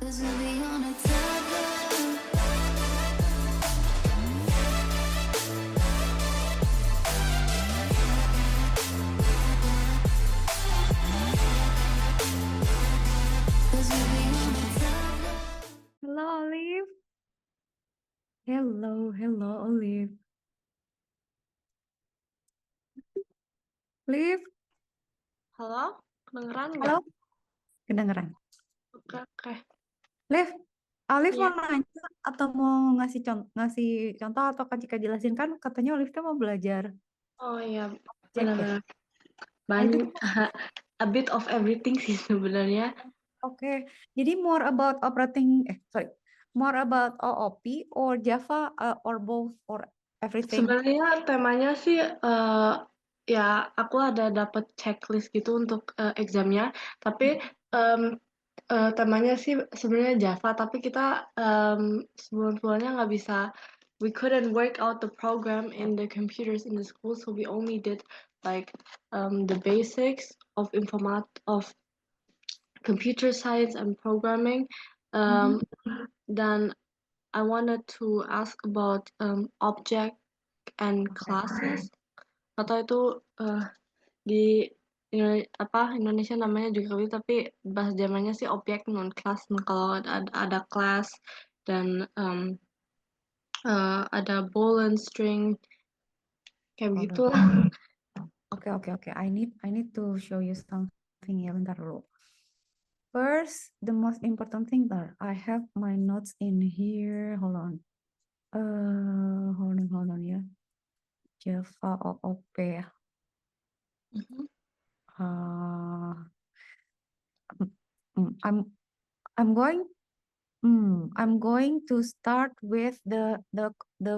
Hello, Olive. Hello, Olive. Olive, Halo, kedengeran nggak? halo. Kedengeran. Oke. Liv, Olive Iya. mau nanya atau mau ngasih contoh atau kan jika jelasin kan katanya Olive tuh mau belajar Oh iya, Jack ya. benar-benar Nah itu banyak tuh a bit of everything sih sebenarnya. oke. Jadi more about OOP or Java or both or everything. Sebenarnya temanya sih ya aku ada dapat checklist gitu untuk examnya, tapi em, temanya sih sebenarnya Java, tapi kita sebelum-sebelumnya nggak bisa. We couldn't work out the program in the computers in the school, so we only did like the basics of computer science and programming. Mhm. Then I wanted to ask about object and Oke. classes. Atau itu di Indonesia namanya juga gitu, tapi bahasa Jermannya sih objek non class. Nah, kalau ada kelas dan ada ball and string kayak Hold begitu on. lah. Oke. I need to show you something ya bentar dulu. First, the most important thing that I have my notes in here. Hold on. Hold on ya. Java OOP ya. Mhm. Uh, mm, I'm going I'm going to start with the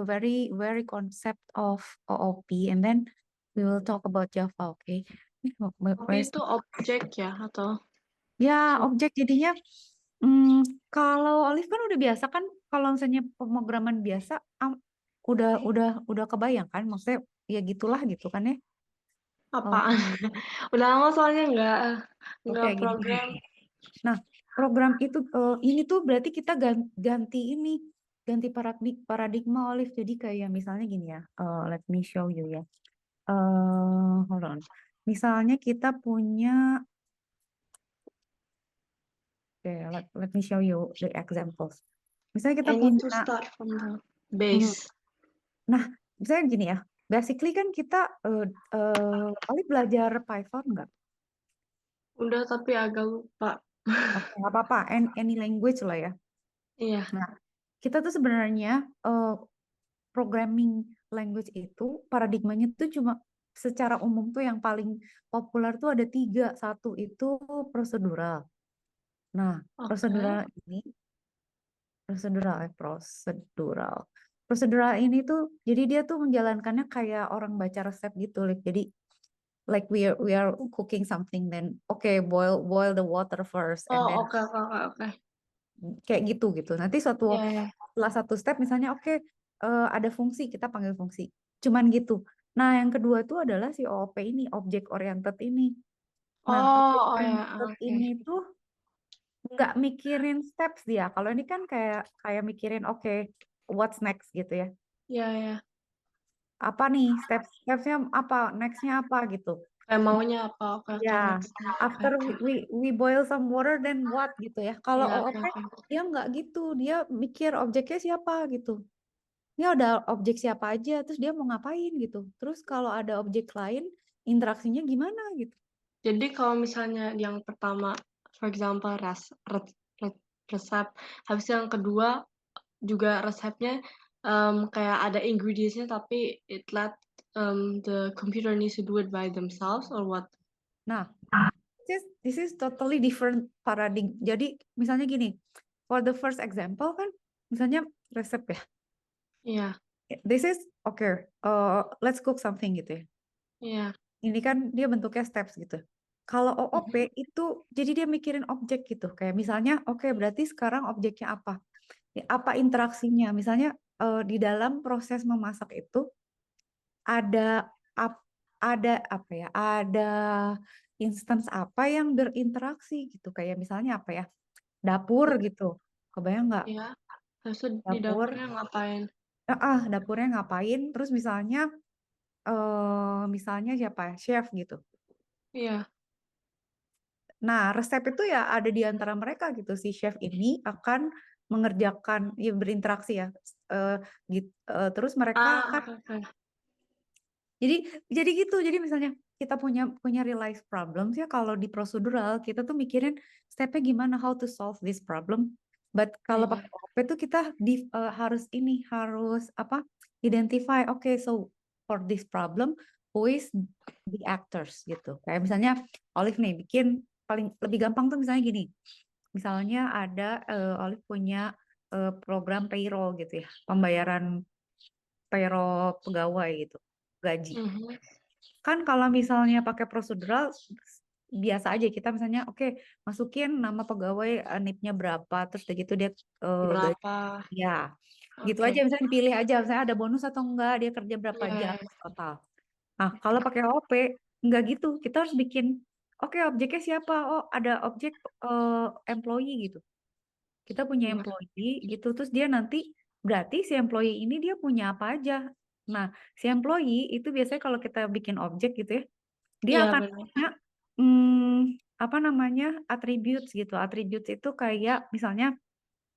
very concept of OOP and then we will talk about Java, okay? Tapi itu objek ya atau Ya, objek jadinya hmm, kalau Olive kan udah biasa kan kalau misalnya pemrograman biasa udah kebayang kan maksudnya ya gitulah gitu kan ya. Oh, apaan? Udah lama soalnya oke nggak gini. program. Nah, program itu ini tuh berarti kita ganti paradigma Olive. Jadi kayak misalnya gini ya. Let me show you ya. Hold on. Misalnya kita punya let me show you the examples. Misalnya kita I need to punya start from the hmm, base. nah, misalnya gini ya, basically kan kita Olive belajar Python nggak? Udah tapi agak lupa. Oke, nggak apa-apa, any language lah ya. Iya. Nah, kita tuh sebenarnya programming language itu paradigmanya tuh cuma secara umum tuh yang paling populer tuh ada tiga. Satu itu prosedural. Nah, Oke. prosedural ini prosedural. Prosedural ini tuh jadi dia tuh menjalankannya kayak orang baca resep gitu, Liv. Jadi like we are cooking something then okay boil the water first and Oh, then oke. kayak gitu. Nanti Ya, ya. setelah satu step misalnya oke ada fungsi kita panggil fungsi. Cuman gitu. Nah, yang kedua itu adalah si OOP ini, object oriented ini. Nah, object Oh, ya, oriented oke. ini tuh nggak mikirin steps dia. Kalau ini kan kayak kayak mikirin oke what's next gitu ya. Ya, ya. Apa nih stepsnya apa, nextnya apa gitu. Kayak maunya apa? Oke, Ya, next. Oke. after we boil some water then what gitu ya. Kalau Ya, OOP oke. dia nggak gitu, dia mikir objeknya siapa gitu. Ini ada objek siapa aja, terus dia mau ngapain gitu. Terus kalau ada objek lain, interaksinya gimana gitu. Jadi kalau misalnya yang pertama, for example, resep, habis yang kedua juga resepnya kayak ada ingredientsnya, tapi it let the computer needs to do it by themselves or what? Nah, this is totally different paradigm. Jadi misalnya gini, for the first example kan, misalnya resep ya. Iya, This is okay. Let's cook something gitu ya. iya. Ini kan dia bentuknya steps gitu. Kalau OOP Mhm. itu jadi dia mikirin objek gitu. Kayak misalnya, oke berarti sekarang objeknya apa? Ya, apa interaksinya? Misalnya di dalam proses memasak itu ada ap- ada apa ya? Ada instance apa yang berinteraksi gitu. Kayak misalnya apa ya? dapur gitu. Kebayang nggak? Iya, habis itu di Dapur, dapurnya ngapain? dapurnya ngapain? Terus misalnya siapa ya? Chef gitu. Iya. Nah, resep itu ya ada di antara mereka gitu. Si chef ini akan mengerjakan, ya berinteraksi ya. Eh, terus mereka Ah, akan, oke oke. jadi jadi gitu. Jadi misalnya kita punya punya real life problems ya. Kalau di prosedural kita tuh mikirin stepnya gimana, how to solve this problem. But kalau Iya. pakai OP tuh kita harus apa? Identify. Oke, so for this problem, who is the actors gitu. Kayak misalnya Olive nih bikin paling lebih gampang tuh misalnya gini. Misalnya ada Olive punya program payroll gitu ya, pembayaran payroll pegawai gitu, gaji. Mhm. Kan kalau misalnya pakai prosedural biasa aja kita misalnya oke masukin nama pegawai NIP-nya berapa terus udah gitu dia gaji Berapa? ya gitu Oke. aja misalnya dipilih aja misalnya ada bonus atau enggak dia kerja berapa Iya jam iya. total. Nah kalau pakai OP enggak gitu kita harus bikin oke objeknya siapa oh ada objek employee gitu kita punya Iya. employee gitu terus dia nanti berarti si employee ini dia punya apa aja. Nah si employee itu biasanya kalau kita bikin objek gitu ya dia Iya akan benar. punya apa namanya attributes gitu. Attributes itu kayak misalnya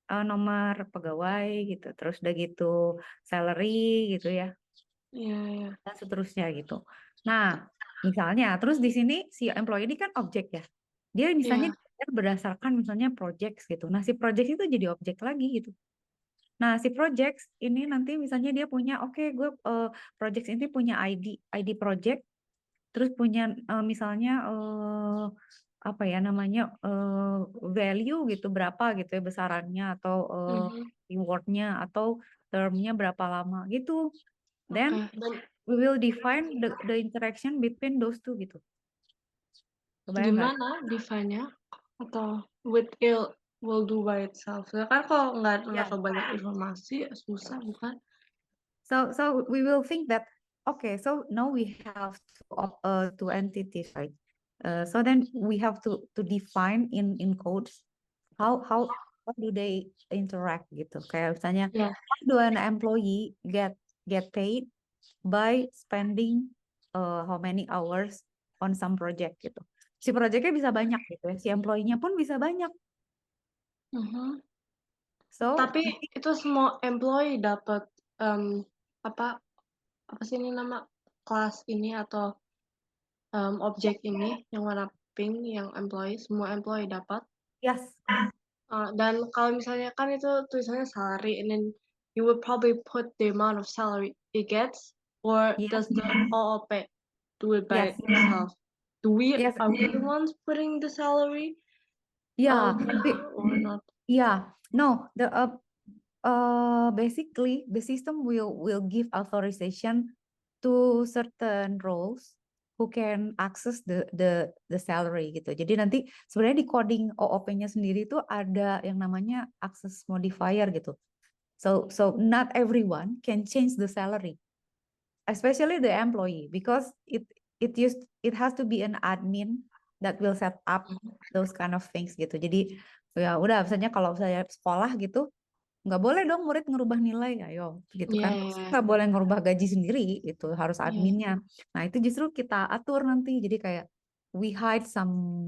nomor pegawai gitu, terus udah gitu salary gitu ya, Iya iya. dan seterusnya gitu. Nah, misalnya terus di sini si employee ini kan objek ya. Dia misalnya Iya. dibayar berdasarkan misalnya projects gitu. Nah, si project itu jadi objek lagi gitu. Nah, si projects ini nanti misalnya dia punya, oke, gue projects ini punya ID project terus punya misalnya apa ya namanya value gitu berapa gitu ya besarannya atau Mhm. rewardnya atau termnya berapa lama gitu. Then Oke. Dan we will define the interaction between those two gitu. Kebayang nggak? gimana define-nya? Atau with ill will do by itself? Ya kan kalau nggak Ya. terlalu banyak informasi susah bukan? So we will think that okay, so now we have two entities, right? So then we have to define in codes how do they interact gitu. Kayak misalnya Ya. how do an employee get paid by spending how many hours on some project gitu. Si projectnya bisa banyak gitu ya. Si employee-nya pun bisa banyak. Mhm. So Tapi itu semua employee dapat, apa apa sih ini nama, kelas ini atau, objek ini yang warna pink yang employee, semua employee dapat? yes, Dan kalau misalnya kan itu tulisannya salary and then you would probably put the amount of salary it gets, or yes, does the OOP do it by yes, itself? yes. Are we the ones putting the salary, Ya, or not? yeah, no, basically the system will give authorization to certain roles who can access the salary gitu. Jadi nanti sebenarnya di coding OOP-nya sendiri itu ada yang namanya access modifier gitu. So not everyone can change the salary, especially the employee because it has to be an admin that will set up Mhm. those kind of things gitu. Jadi ya udah misalnya kalau saya sekolah gitu nggak boleh dong murid ngerubah nilai ayo gitu Iya kan terus iya nggak boleh ngerubah gaji sendiri itu harus iya. adminnya. Nah itu justru kita atur nanti jadi kayak we hide some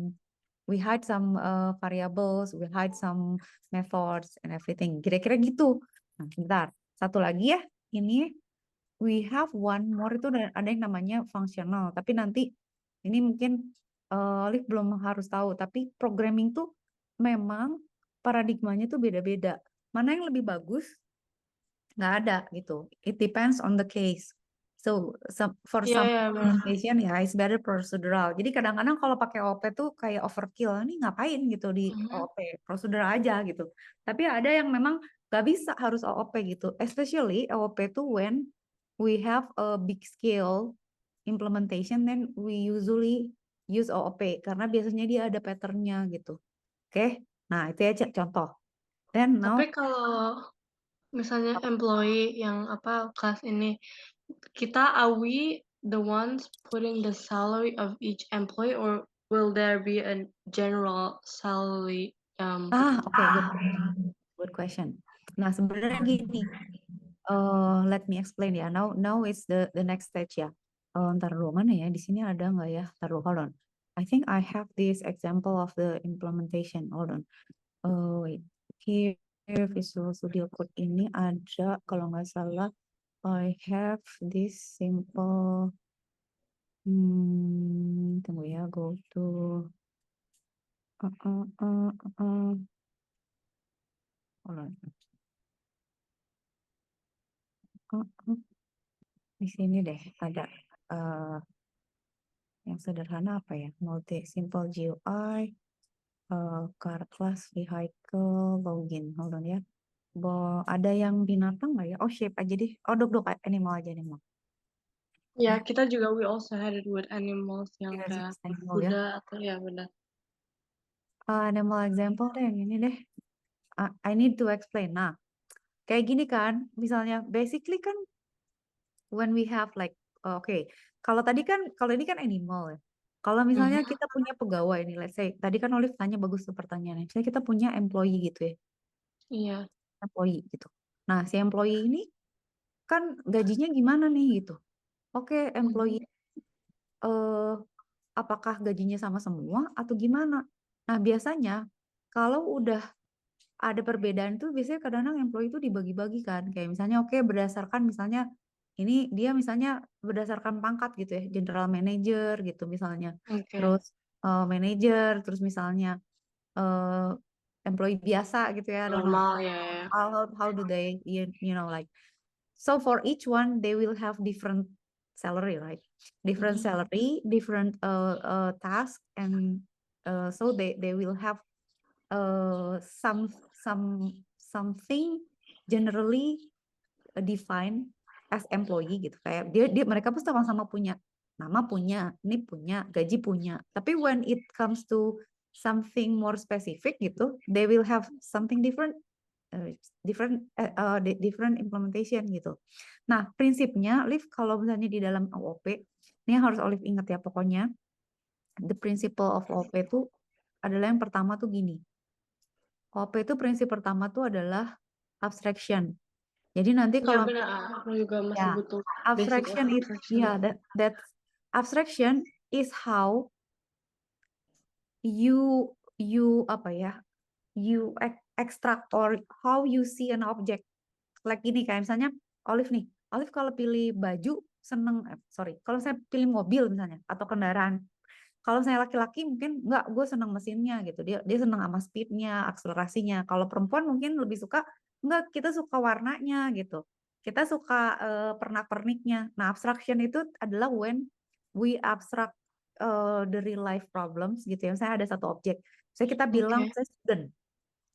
variables, we hide some methods and everything kira-kira gitu. Nah sebentar satu lagi ya ini we have one more itu ada yang namanya fungsional tapi nanti ini mungkin Liv belum harus tahu tapi programming tuh memang paradigmanya tuh beda-beda mana yang lebih bagus nggak ada gitu. It depends on the case. So for Iya some iya, bener. application ya it's better procedural. Jadi kadang-kadang kalau pakai OP tuh kayak overkill. Ini ngapain gitu di Mhm. OOP prosedural aja gitu. Tapi ada yang memang nggak bisa harus OOP gitu. Especially OOP tuh when we have a big scale implementation then we usually use OOP karena biasanya dia ada patternnya gitu. Oke. Nah, itu ya contoh. Then Tapi now kalau misalnya employee yang apa, kelas ini, are we the ones putting the salary of each employee, or will there be a general salary? Oke, good question. Nah, sebenarnya gini, let me explain ya. Now is the next stage ya. Ntar dulu mana ya? Di sini ada nggak ya? Ntar dulu, hold on. I think I have this example of the implementation. Hold on. Wait. Here Visual Studio Code ini ada, kalau nggak salah, I have this simple. Tunggu ya, go to. Hold on. Di sini deh ada yang sederhana apa ya? Multi simple GUI, car class, vehicle, login. Hold on ya. Ada yang binatang nggak ya? Oh, shape aja deh. Oh, dok animal aja animal. Ya, kita juga we also had it with animals yang Ya, kayak animal ya. kuda atau ya benar. Animal example deh yang ini deh. I need to explain. Nah, kayak gini kan, misalnya basically kan when we have like, oke, kalau tadi kan, kalau ini kan animal ya. Kalau misalnya kita punya pegawai nih, let's say, tadi kan Olive tanya bagus tuh pertanyaannya. Misalnya kita punya employee gitu ya, Iya. employee gitu. Nah, si employee ini kan gajinya gimana nih gitu. Oke, employee eh, apakah gajinya sama semua atau gimana? Nah, biasanya kalau udah ada perbedaan tuh biasanya kadang-kadang employee itu dibagi-bagi kan. Kayak misalnya oke, berdasarkan misalnya ini dia misalnya berdasarkan pangkat gitu ya, general manager gitu misalnya. Oke. Terus manager, terus misalnya eh, employee biasa gitu ya, I don't know. Normal ya. How do they you know like, so for each one they will have different salary, right? Different salary, different task, and so they will have something generally defined as employee gitu, kayak dia mereka pun sama-sama punya nama, punya NIP, punya gaji, punya, tapi when it comes to something more specific gitu, they will have something different, different implementation gitu. Nah, prinsipnya Liv, kalau misalnya di dalam OOP ini yang harus Olive ingat ya, pokoknya the principle of OOP itu adalah yang pertama tuh gini. OP itu prinsip pertama tuh adalah abstraction. Jadi nanti Iya kalau benar, aku juga masih ya butuh basic abstraction itu abstraction. ya that abstraction is how you apa ya, you extract or how you see an object. Like gini, kayak misalnya Olive nih. Olive kalau pilih baju seneng, kalau saya pilih mobil misalnya atau kendaraan. Kalau saya laki-laki mungkin nggak, gue seneng mesinnya gitu. Dia seneng sama speednya, akselerasinya. Kalau perempuan mungkin lebih suka, nggak, kita suka warnanya gitu. Kita suka pernak-perniknya. Nah, abstraction itu adalah when we abstract the real life problems gitu ya. Misalnya ada satu objek. Saya kita bilang Oke. saya student.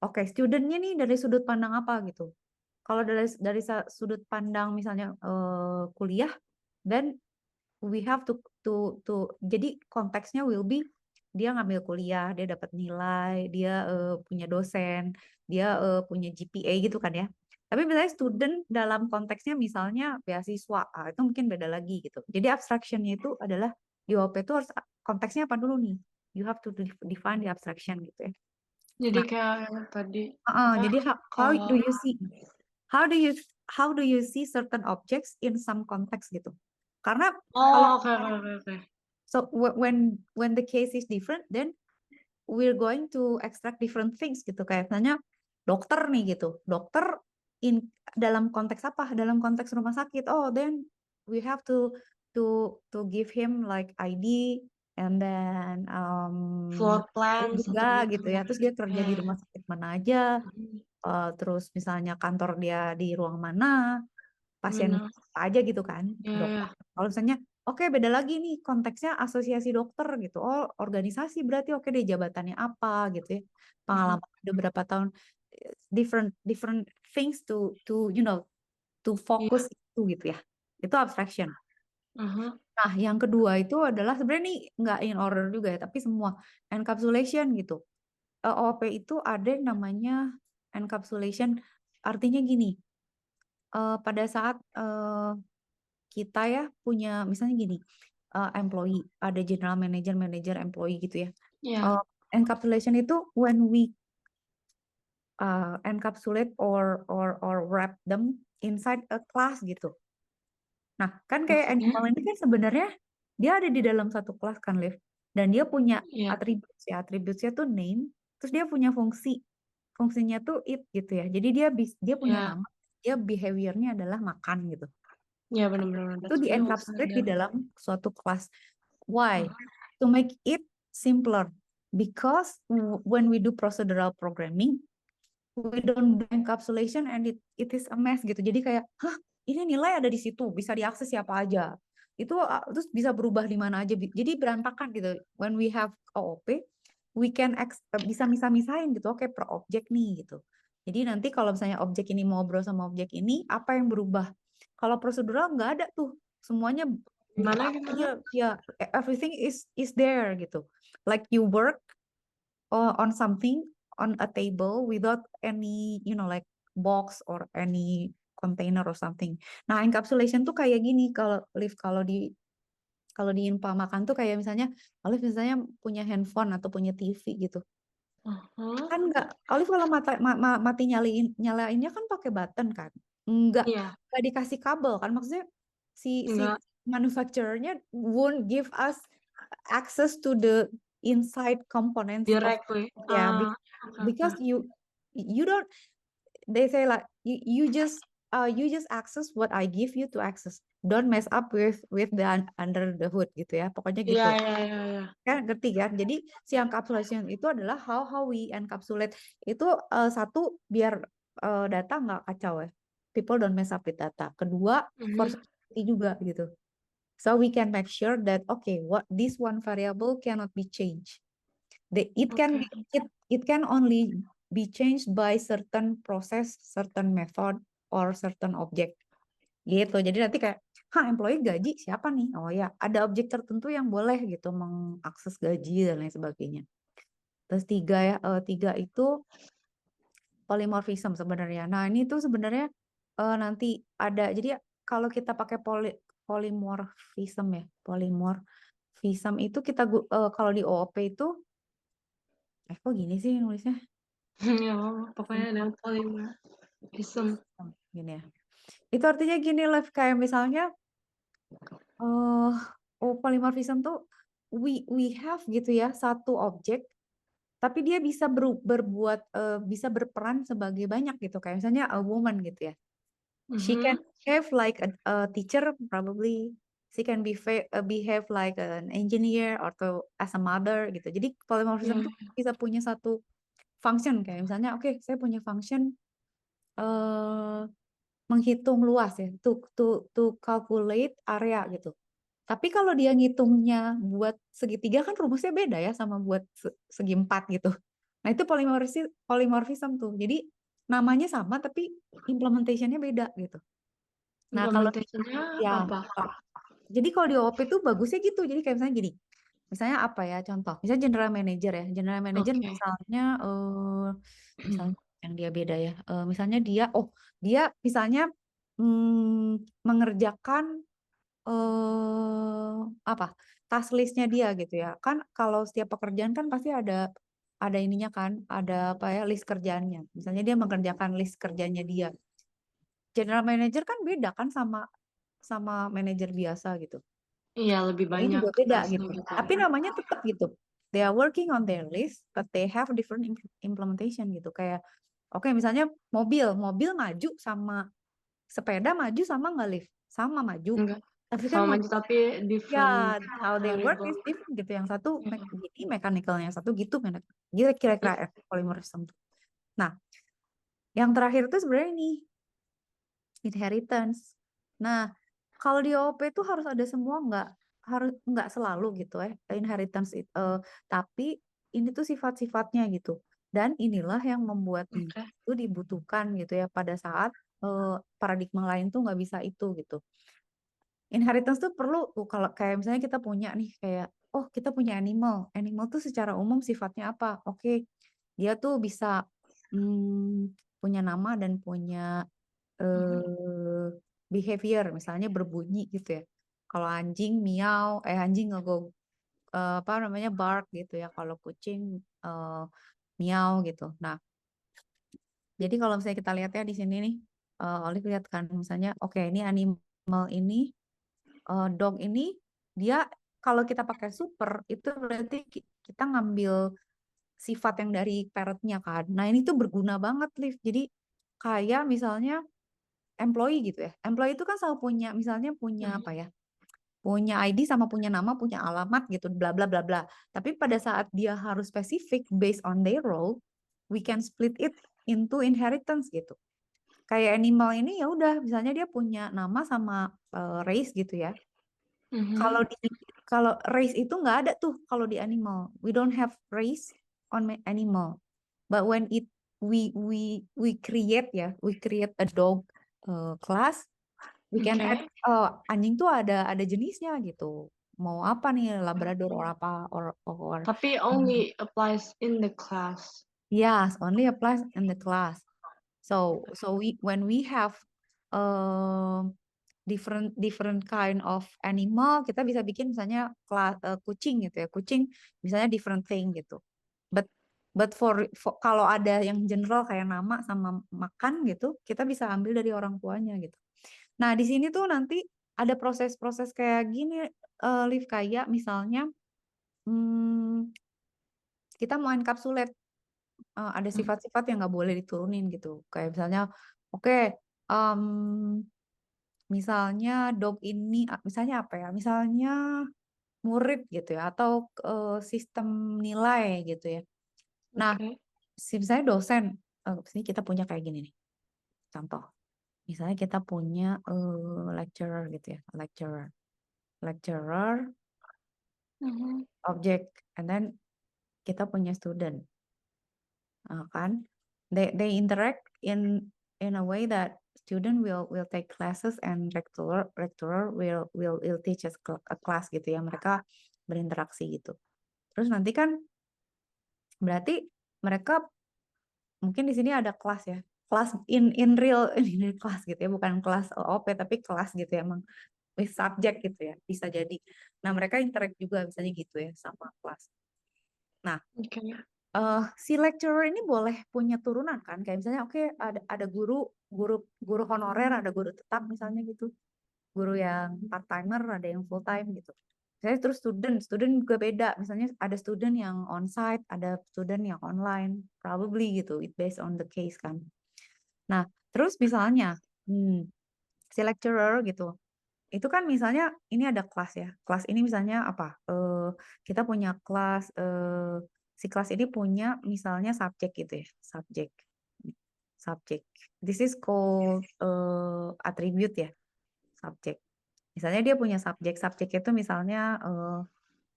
Oke, studentnya nih dari sudut pandang apa gitu. Kalau dari sudut pandang misalnya kuliah, dan we have to jadi konteksnya will be dia ngambil kuliah, dia dapat nilai, dia punya dosen, dia punya GPA gitu kan ya. Tapi misalnya student dalam konteksnya misalnya beasiswa, itu mungkin beda lagi gitu. Jadi abstractionnya itu adalah di OP itu harus konteksnya apa dulu nih? You have to define the abstraction gitu ya. Jadi Nah, kayak yang tadi apa jadi how kalau do you see how do you how do you see certain objects in some context gitu? Karena kalau oke oke oke oke. so when the case is different, then we're going to extract different things gitu. Kayak misalnya dokter nih gitu. Dokter dalam konteks apa? Dalam konteks rumah sakit. Oh, then we have to give him like ID, and then Floor plan juga gitu-gitu. gitu ya. Terus dia kerja Ya, di ya. rumah sakit mana aja. Terus misalnya kantor dia di ruang mana, pasien Benar. apa aja gitu kan, Ya, dokter. ya. Kalau misalnya, oke, beda lagi nih konteksnya asosiasi dokter gitu. Oh, organisasi berarti oke deh, jabatannya apa gitu ya. Pengalaman udah berapa tahun, different different things to to Iya. focus itu gitu ya. Itu abstraction. Aha. Nah, yang kedua itu adalah sebenarnya ini nggak in order juga ya, tapi semua encapsulation gitu. OOP itu ada yang namanya encapsulation, artinya gini, pada saat kita ya punya misalnya gini, employee, ada general manager, manager, employee gitu ya. Iya. Uh, Encapsulation itu when we encapsulate or wrap them inside a class gitu. Nah, kan kayak Maksudnya? animal ini kan sebenarnya dia ada di dalam satu kelas kan, Liv. Dan dia punya Iya, atributnya tuh name, terus dia punya fungsi. Fungsinya tuh eat gitu ya. Jadi dia punya iya, nama, dia behaviornya adalah makan gitu. iya benar-benar. Itu That's di beautiful. encapsulate Ya. di dalam suatu kelas. Why? To make it simpler. Because when we do procedural programming, we don't do encapsulation and it is a mess gitu. Jadi kayak, hah, ini nilai ada di situ, bisa diakses siapa aja. Itu terus bisa berubah di mana aja. Jadi berantakan gitu. When we have OOP, we can bisa misah-misahin gitu. Oke, per objek nih gitu. Jadi nanti kalau misalnya objek ini mau ngobrol sama objek ini, apa yang berubah? Kalau prosedural nggak ada tuh. Semuanya Gimana gimana? ya everything is there gitu. Like you work on something on a table without any like box or any container or something. Nah, encapsulation tuh kayak gini kalau Liv kalau di makan tuh kayak misalnya Olive misalnya punya handphone atau punya TV gitu. Uh-huh. Kan enggak Olive kalau mati nyalainnya kan pakai button kan. Enggak Iya, enggak dikasih kabel kan maksudnya si enggak manufacturernya won't give us access to the inside components of directly. ya Oke, oke. because you don't they say like you just access what I give you to access. Don't mess up with the under the hood gitu ya. Pokoknya Iya, gitu. iya, iya, iya. Kan ngerti kan? Jadi si encapsulation itu adalah how we encapsulate itu satu biar data nggak kacau ya. People don't mess up with data. Kedua, for Mhm. security juga gitu. So we can make sure that okay, what this one variable cannot be changed. Oke. It can only be changed by certain process, certain method, or certain object. Gitu. Jadi nanti kayak, employee gaji siapa nih? Oh ya, ada objek tertentu yang boleh gitu mengakses gaji dan lain sebagainya. Terus tiga itu polymorphism sebenarnya. Nah, ini tuh sebenarnya nanti ada. Jadi kalau kita pakai polymorphism ya, polymorphism itu kalau di OOP itu kok gini sih nulisnya? Ya apa, pokoknya ada polymorphism. Gini ya. Itu artinya gini, Lev, kayak misalnya eh polymorphism tuh we have gitu ya satu objek tapi dia bisa berbuat bisa berperan sebagai banyak gitu kayak misalnya a woman gitu ya. She can Mhm. behave like a teacher probably. She can behave like an engineer atau as a mother gitu. Jadi polymorphism Iya, tuh bisa punya satu function kayak misalnya oke, saya punya function eh menghitung luas ya, to calculate area gitu. Tapi kalau dia ngitungnya buat segitiga kan rumusnya beda ya sama buat segi empat gitu. Nah itu polymorphism tuh. Jadi namanya sama tapi implementationnya beda gitu. Nah kalau implementation-nya ya, apa? jadi kalau di OOP itu bagusnya gitu. Jadi kayak misalnya gini, misalnya apa ya contoh, misalnya general manager ya, general manager Oke. misalnya yang dia beda ya, misalnya dia misalnya mengerjakan apa task listnya dia gitu ya kan kalau setiap pekerjaan kan pasti ada ininya kan ada apa ya list kerjaannya misalnya dia mengerjakan list kerjanya dia general manager kan beda kan sama sama manajer biasa gitu Iya, lebih ini banyak juga beda task-nya gitu gitu tapi ya. namanya tetap gitu they are working on their list but they have different implementation gitu kayak oke misalnya mobil maju sama sepeda maju sama nggak lift sama maju Enggak tapi kan sama maju tapi ya, different how they work variable. is different gitu. Yang satu Mhm. gini mechanical, yang satu gitu. Gitu kira-kira Iya, polymorphism tuh. Nah, yang terakhir tuh sebenarnya ini inheritance. Nah, kalau di OOP itu harus ada semua nggak selalu gitu ya inheritance tapi ini tuh sifat-sifatnya gitu. Dan inilah yang membuat oke. itu dibutuhkan gitu ya pada saat paradigma lain tuh nggak bisa itu gitu. Inheritance tuh perlu tuh kalau kayak misalnya kita punya nih kayak oh kita punya animal. Animal tuh secara umum sifatnya apa? Oke, dia tuh bisa punya nama dan punya Mhm. eh behavior misalnya berbunyi gitu ya. Kalau anjing miau, anjing apa namanya bark gitu ya. Kalau kucing eh, miau gitu. Nah, Jadi kalau misalnya kita lihat ya di sini nih, Olive lihat kan misalnya, oke ini animal ini, dog ini dia kalau kita pakai super itu berarti kita ngambil sifat yang dari parrotnya kan. Nah ini tuh berguna banget, Liv. Jadi kayak misalnya employee gitu ya. Employee itu kan selalu punya, misalnya punya apa Mhm. ya? Punya ID sama punya nama, punya alamat gitu, bla bla bla bla. Tapi pada saat dia harus spesifik based on their role, we can split it into inheritance gitu. Kayak animal ini ya udah, misalnya dia punya nama sama race gitu ya. Kalau Mhm. di kalau race itu nggak ada tuh kalau di animal. We don't have race on animal. But when we create ya, we create a dog class, we can add Oke. anjing tuh ada jenisnya gitu. Mau apa nih Labrador or apa or Tapi only applies in the class. yes, only applies in the class. So we when we have different different kind of animal, kita bisa bikin misalnya kelas kucing gitu ya. Kucing misalnya different thing gitu. But for kalau ada yang general kayak nama sama makan gitu, kita bisa ambil dari orang tuanya gitu. Nah, di sini tuh nanti ada proses-proses kayak gini, Liv, kayak misalnya hmm, kita mau encapsulate ada Mhm. sifat-sifat yang nggak boleh diturunin gitu. Kayak misalnya, oke, em, misalnya dog ini, misalnya apa ya? Misalnya murid gitu ya, atau sistem nilai gitu ya. Nah, Oke. misalnya dosen, sini kita punya kayak gini nih, contoh. Misalnya kita punya lecturer gitu ya, lecturer, Mhm. object, and then kita punya student, kan? They interact in a way that student will take classes and lecturer will teach us a class gitu ya. Mereka berinteraksi gitu. Terus nanti kan berarti mereka mungkin di sini ada kelas ya. Kelas in real in real kelas gitu ya, bukan kelas OP tapi kelas gitu ya, emang with subject gitu ya. Bisa jadi. Nah, mereka interact juga misalnya gitu ya sama kelas. Nah, Oke. si lecturer ini boleh punya turunan kan? Kayak misalnya oke ada guru guru guru honorer, ada guru tetap misalnya gitu. Guru yang part timer, ada yang full time gitu. Saya terus student juga beda. Misalnya ada student yang on-site, ada student yang online, probably gitu. It based on the case kan. Nah, terus misalnya si lecturer gitu. Itu kan misalnya ini ada kelas ya. Kelas ini misalnya apa? Kita punya kelas si kelas ini punya misalnya subjek gitu ya. Subjek. Subjek. This is called attribute ya, subjek. Misalnya dia punya subjek, subjek itu misalnya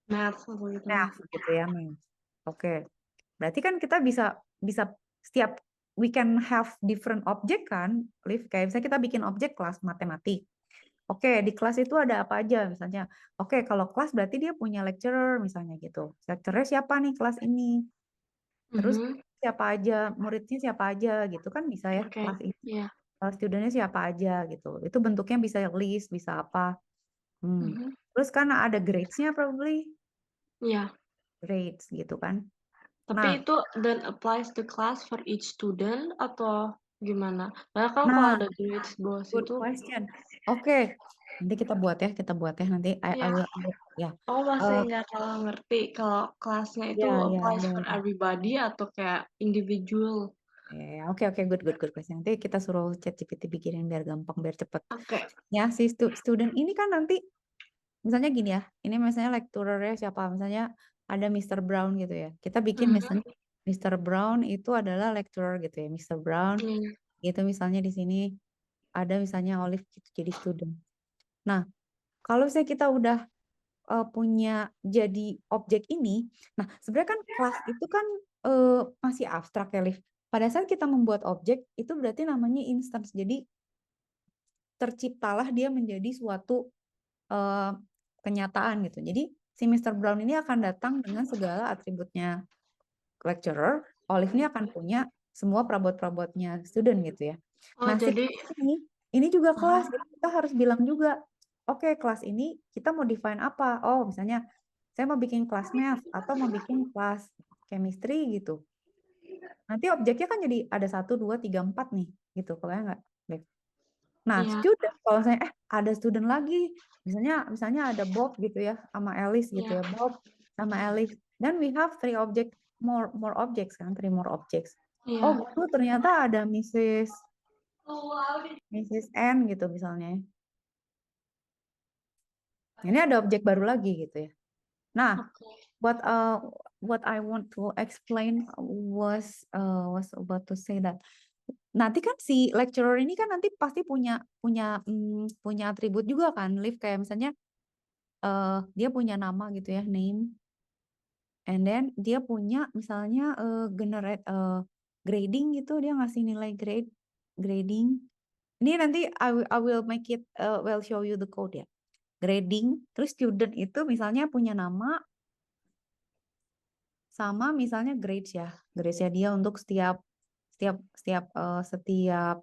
Math atau gitu. math gitu ya, math. Oke, berarti kan kita bisa bisa setiap we can have different object kan, Liv. Kayak misalnya kita bikin objek kelas matematik. Oke, di kelas itu ada apa aja misalnya. Oke, kalau kelas berarti dia punya lecturer misalnya gitu. Lecturer siapa nih kelas ini? Terus Mhm. siapa aja, muridnya siapa aja gitu kan bisa ya Oke. kelas ini. Iya. Studentnya siapa aja gitu. Itu bentuknya bisa list, bisa apa. Hmm. Mhm. Terus kan ada grades-nya probably, Iya. grades gitu kan. Tapi Nah, itu then applies to class for each student atau gimana? Karena kan kalau nah, ada grades bawah good situ, question. Oke, nanti kita buat ya nanti. ya, Ya, aku masih Eh, nggak terlalu ngerti kalau kelasnya itu applies ya, for ya. everybody atau kayak individual. Ya, oke, oke, good good question. Nanti kita suruh ChatGPT bikinin biar gampang, biar cepet. Oke. Ya, si student ini kan nanti, misalnya gini ya, ini misalnya lecturernya siapa? Misalnya ada Mr. Brown gitu ya. Kita bikin Mhm. misalnya Mr. Brown itu adalah lecturer gitu ya. Mr. Brown Iya. gitu misalnya di sini ada misalnya Olive gitu, jadi student. Nah, kalau misalnya kita udah punya jadi objek ini, nah sebenarnya kan kelas itu kan masih abstrak ya, Liv. Pada saat kita membuat objek itu berarti namanya instance. Jadi terciptalah dia menjadi suatu eh, kenyataan gitu. Jadi si Mr. Brown ini akan datang dengan segala atributnya lecturer. Olive ini akan punya semua perabot-perabotnya student gitu ya. Oh, Nah, si jadi kelas ini juga kelas. aha. Jadi kita harus bilang juga, oke, kelas ini kita mau define apa? Oh, misalnya saya mau bikin kelas math atau mau bikin kelas chemistry gitu. Nanti objeknya kan jadi ada 1, 2, 3, 4 nih, gitu. Kalau nggak, Liv? Nah, Iya, student, kalau misalnya ada student lagi, misalnya ada Bob gitu ya, sama Alice gitu iya, ya, Bob sama Alice. Then we have three object, more objects kan, three more objects. Oh, iya. gitu ternyata ada Mrs. N gitu misalnya. Ini ada objek baru lagi gitu ya. Nah, Oke. what I want to explain was about to say that nanti kan si lecturer ini kan nanti pasti punya punya punya atribut juga kan, Liv, kayak misalnya dia punya nama gitu ya, name, and then dia punya misalnya generate grading gitu, dia ngasih nilai grading. Ini nanti I will make it will show you the code ya. Grading, terus student itu misalnya punya nama sama misalnya grades ya. Grades ya dia untuk setiap setiap setiap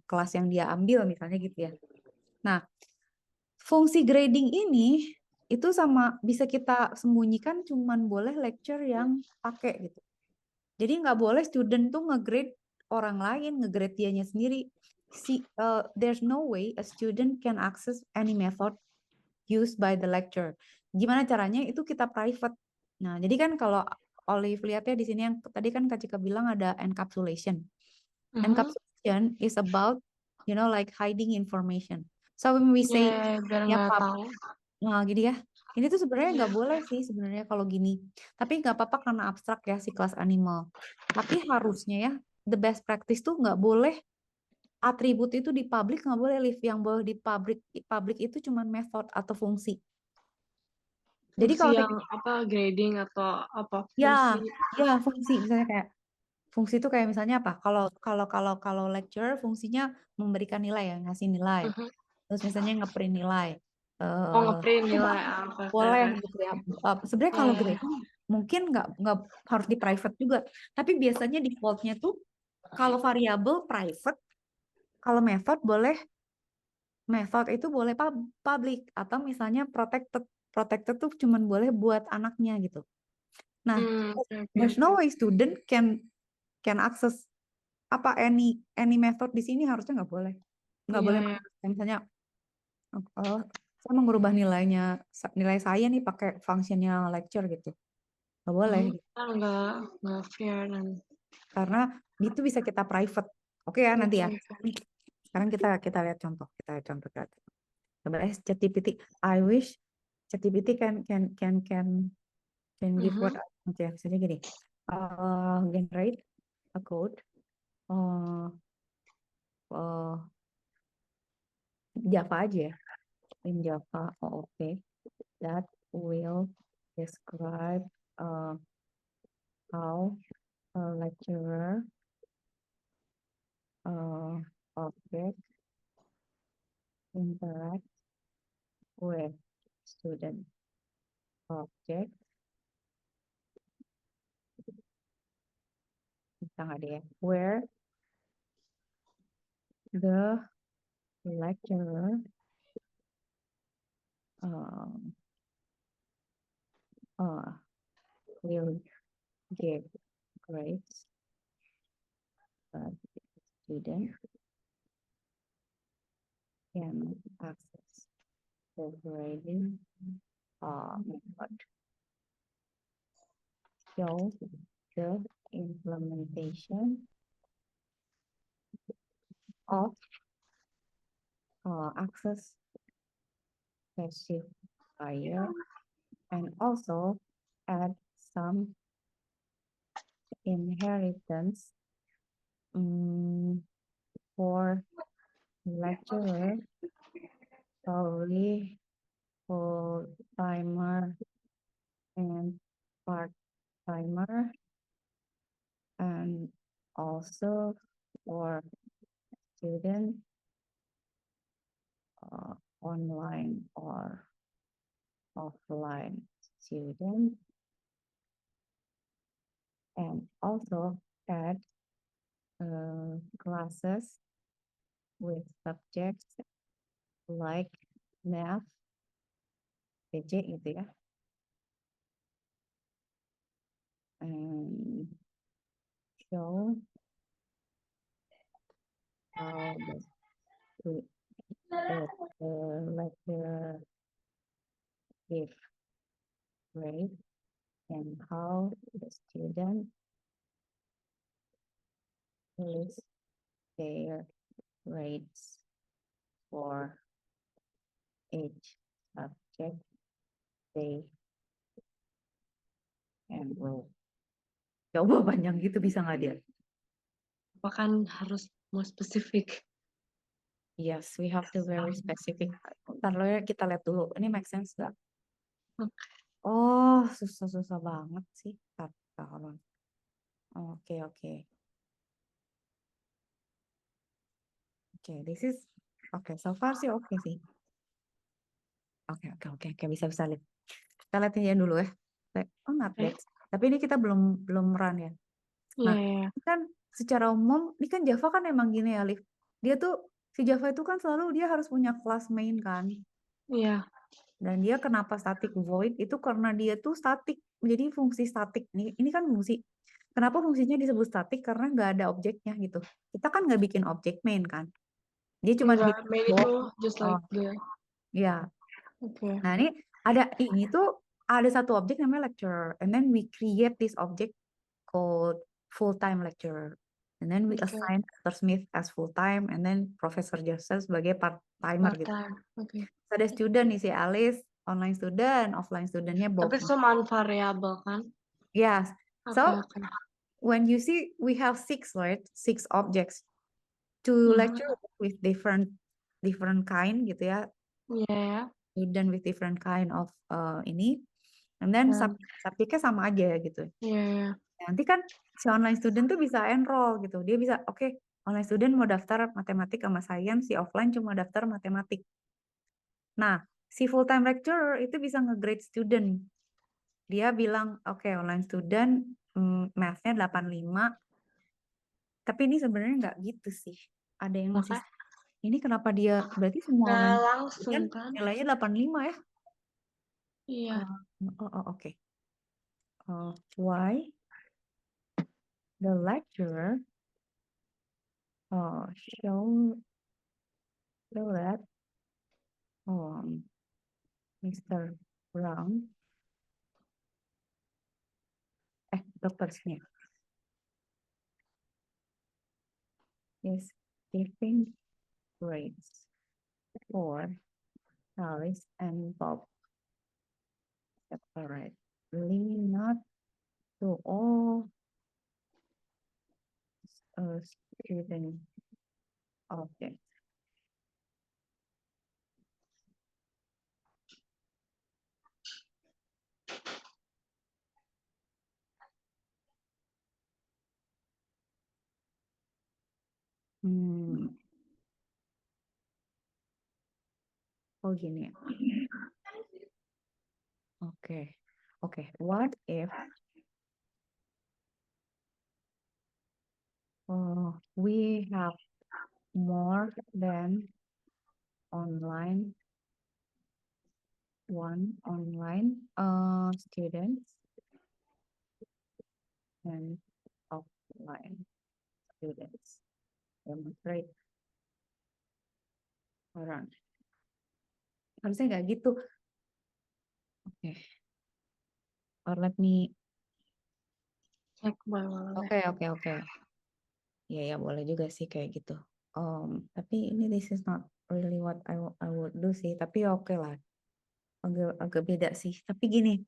kelas yang dia ambil misalnya gitu ya. Nah, fungsi grading ini itu sama bisa kita sembunyikan, cuman boleh lecture yang pakai gitu. Jadi nggak boleh student tuh ngegrade orang lain, ngegrade dianya sendiri. There's no way a student can access any method used by the lecturer. Gimana caranya? Itu kita private. Nah, jadi kan kalau Olive lihat ya di sini yang tadi kan Kak Cika bilang ada encapsulation. Mhm. Encapsulation is about, like hiding information. So when we Ya, say biar ya nggak pub, tahu. nah gini ya, ini tuh sebenarnya Iya. nggak boleh sih sebenarnya kalau gini. Tapi nggak apa-apa karena abstrak ya si kelas animal. Tapi harusnya ya, the best practice tuh nggak boleh atribut itu di publik, nggak boleh live. Yang boleh di publik itu cuman method atau fungsi. Jadi Fungsi kalau yang apa, grading atau apa ya, fungsi. fungsi misalnya kayak fungsi itu kayak misalnya apa? Kalau kalau kalau kalau lecturer fungsinya memberikan nilai ya, ngasih nilai. Mhm. Terus misalnya ngeprint nilai. Oh, Eh ngeprint itu nilai. Ah, oke, oke, boleh oke. gitu ya. Sebenarnya Ya, kalau ya, ya. grading mungkin nggak harus di private juga. Tapi biasanya defaultnya tuh kalau variabel private, kalau method itu boleh public atau misalnya protected. Protected tuh cuman boleh buat anaknya gitu. Nah, Oke, oke. there's no way student can access apa any method di sini, harusnya nggak Iya, boleh ya. misalnya saya mau merubah nilai saya nih pakai functionnya lecture gitu, nggak boleh gitu. Kan nggak fair dan Karena itu bisa kita private. Oke ya, nanti oke, ya. oke. Nih, sekarang kita lihat contoh, coba ChatGPT. I wish ChatGPT can give what. Mhm. Oke, misalnya gini, generate a code, uh, uh, Java aja ya, in Java. Oh, oke, that will describe uh, how a lecturer uh, object interact with student object. Bisa nggak deh ya? Where the lecturer uh, uh, will give grades, but student can access the grading method. Show the implementation of access specifier, and also add some inheritance for lecturer, probably full timer and part timer, and also for student online or offline student, and also add classes with subjects like math, PJ gitu ya, and show how the lecturer give grade and how the student list their grades for each subject they enroll. Coba panjang gitu bisa nggak dia? Apakah harus more spesifik? Yes, we have to very specific. Ntar lo ya kita lihat dulu. Ini make sense nggak? Oh, susah-susah banget sih. Kata Oke, oke. Oke, this is oke. So far sih oke sih. Oke, bisa lihat. Kita lihat aja dulu ya. Oh, not bad. Tapi ini kita belum run ya. Nah, ini kan secara umum, ini kan Java kan emang gini ya, Liv. Dia tuh, si Java itu kan selalu dia harus punya kelas main kan. Iya. Dan dia kenapa static void, itu karena dia tuh static. Jadi fungsi static. Ini kan fungsi. Kenapa fungsinya disebut static? Karena nggak ada objeknya gitu. Kita kan nggak bikin objek main kan. Dia cuma Enggak, main itu just like oh, the. ya. Oke. Nah, ini tuh ada satu objek namanya lecturer, and then we create this object called full-time lecturer, and then we assign Dr. Smith as full-time, and then Professor Joseph sebagai part-timer gitu. Oke. So, ada student nih si Alice, online student, offline studentnya Bob. Tapi cuma variabel kan? Yes. So Okay. when you see we have six objects, two lecturers with different kind gitu ya. Yeah. Student with different kind of ini, and then subjeknya sama aja gitu. Yeah. Nanti kan si online student tuh bisa enroll gitu. Dia bisa, oke, online student mau daftar matematik sama sains, si offline cuma daftar matematik. Nah, si full time lecturer itu bisa nge-grade student. Dia bilang, oke, online student math-nya 85. Tapi ini sebenarnya nggak gitu sih. Ada yang masih ini kenapa dia berarti semua online langsung kan? nilainya 85 ya? Iya. Oke. Why the lecturer show that Mr. Brown Dr. Smith is giving grades for Alice and Bob separately, not to all student objects. Oh gini ya. Oke. What if we have more than one online students and offline students? Demonstrate. Harusnya nggak gitu. Oke. Or let me Cek boleh. Oke. Ya boleh juga sih kayak gitu. Tapi ini this is not really what I would do sih. Tapi oke lah. Agak beda sih. Tapi gini.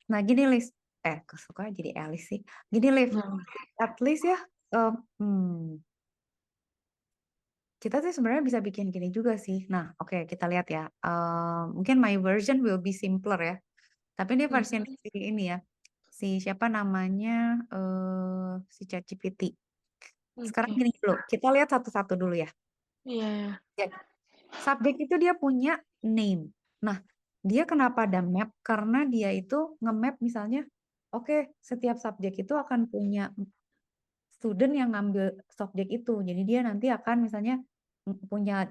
Nah gini Liz. Kesukaan jadi Alice sih. Gini Liv. At least ya. Kita tuh sebenarnya bisa bikin gini juga sih. Nah oke, kita lihat ya. Mungkin my version will be simpler ya. Tapi ini versi ini ya. Si siapa namanya? Si ChatGPT. Sekarang gini dulu, kita lihat satu-satu dulu ya. Iya. Subjek itu dia punya name. Nah, dia kenapa ada map? Karena dia itu nge-map misalnya, oke, setiap subjek itu akan punya student yang ngambil subjek itu. Jadi dia nanti akan misalnya punya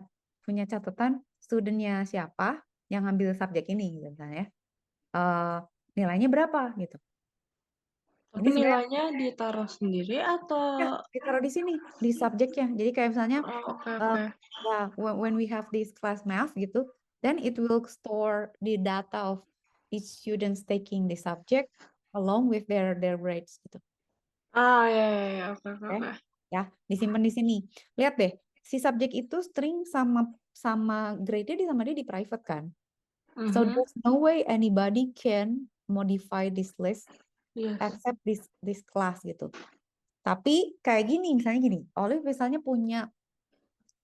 catatan studentnya siapa yang ngambil subjek ini gitu misalnya. Nilainya berapa gitu. Tapi Ini sebenarnya nilainya ditaruh sendiri atau ya ditaruh di sini di subjeknya. Jadi kayak misalnya oh, oke uh, oke. ya when we have this class math gitu, then it will store the data of each students taking the subject along with their grades gitu. Ah, ya ya ya, oke oke Oke. oke. Ya, disimpan di sini. Lihat deh, si subjek itu string sama sama grade-nya sama dia di private kan. So Mhm, there's no way anybody can modify this list yes. except this class gitu. Tapi kayak gini, misalnya gini, Olive misalnya punya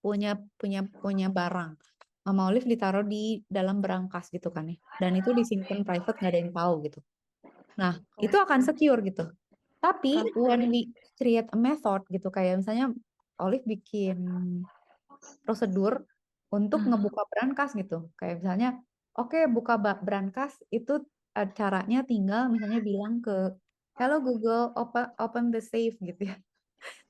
punya punya barang. Mama Olive ditaruh di dalam berangkas gitu kan ya. Dan itu disimpan private nggak ada yang tahu gitu. Nah, itu akan secure gitu. Tapi when Tapi we create a method gitu kayak misalnya Olive bikin prosedur untuk mhm, ngebuka berangkas gitu. Kayak misalnya, oke buka berangkas itu caranya tinggal misalnya bilang ke Hello Google, open the safe gitu ya.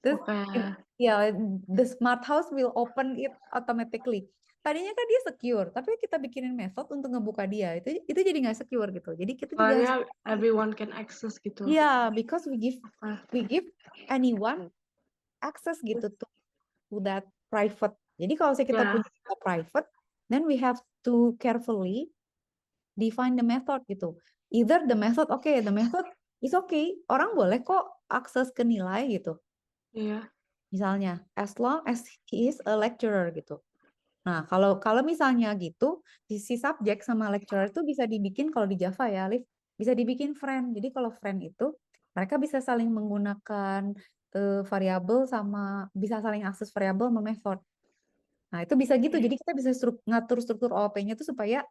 Terus oke. ya the smart house will open it automatically. Tadinya kan dia secure, tapi kita bikinin method untuk ngebuka dia. Itu jadi nggak secure gitu. Jadi kita juga harus Soalnya everyone can access gitu. ya because Oke. we give anyone access gitu to that private. Jadi kalau kita Ya, punya data private, then we have to carefully define the method gitu. Either the method, the method is okay. Orang boleh kok akses ke nilai gitu. iya. Misalnya, as long as he is a lecturer gitu. Nah, kalau kalau misalnya gitu, si subjek sama lecturer itu bisa dibikin kalau di Java ya, Alif, bisa dibikin friend. Jadi kalau friend itu mereka bisa saling menggunakan variabel sama bisa saling akses variabel sama method. Nah, itu bisa gitu. Jadi kita bisa ngatur struktur OOP-nya tuh supaya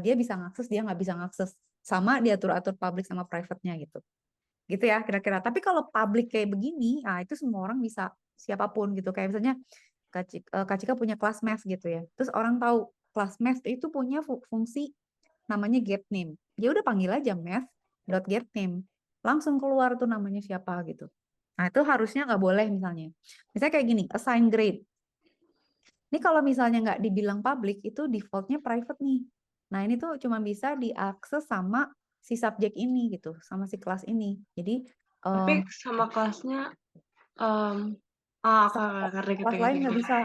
dia bisa ngakses, dia nggak bisa ngakses. Sama diatur-atur public sama private-nya gitu. Gitu ya kira-kira. Tapi kalau public kayak begini, nah itu semua orang bisa siapapun gitu. Kayak misalnya Kak Cika punya kelas math gitu ya. Terus orang tahu kelas math itu punya fungsi namanya get name. Dia udah panggil aja math dot get name. Langsung keluar tuh namanya siapa gitu. Nah itu harusnya nggak boleh misalnya. Misalnya kayak gini, assign grade. Ini kalau misalnya nggak dibilang public, itu defaultnya private nih. Nah, ini tuh cuma bisa diakses sama si subjek ini gitu, sama si kelas ini. Jadi, Tapi em, sama kelasnya em aku sama ngerti ngerti kelas lain ngerti nggak ngerti. bisa.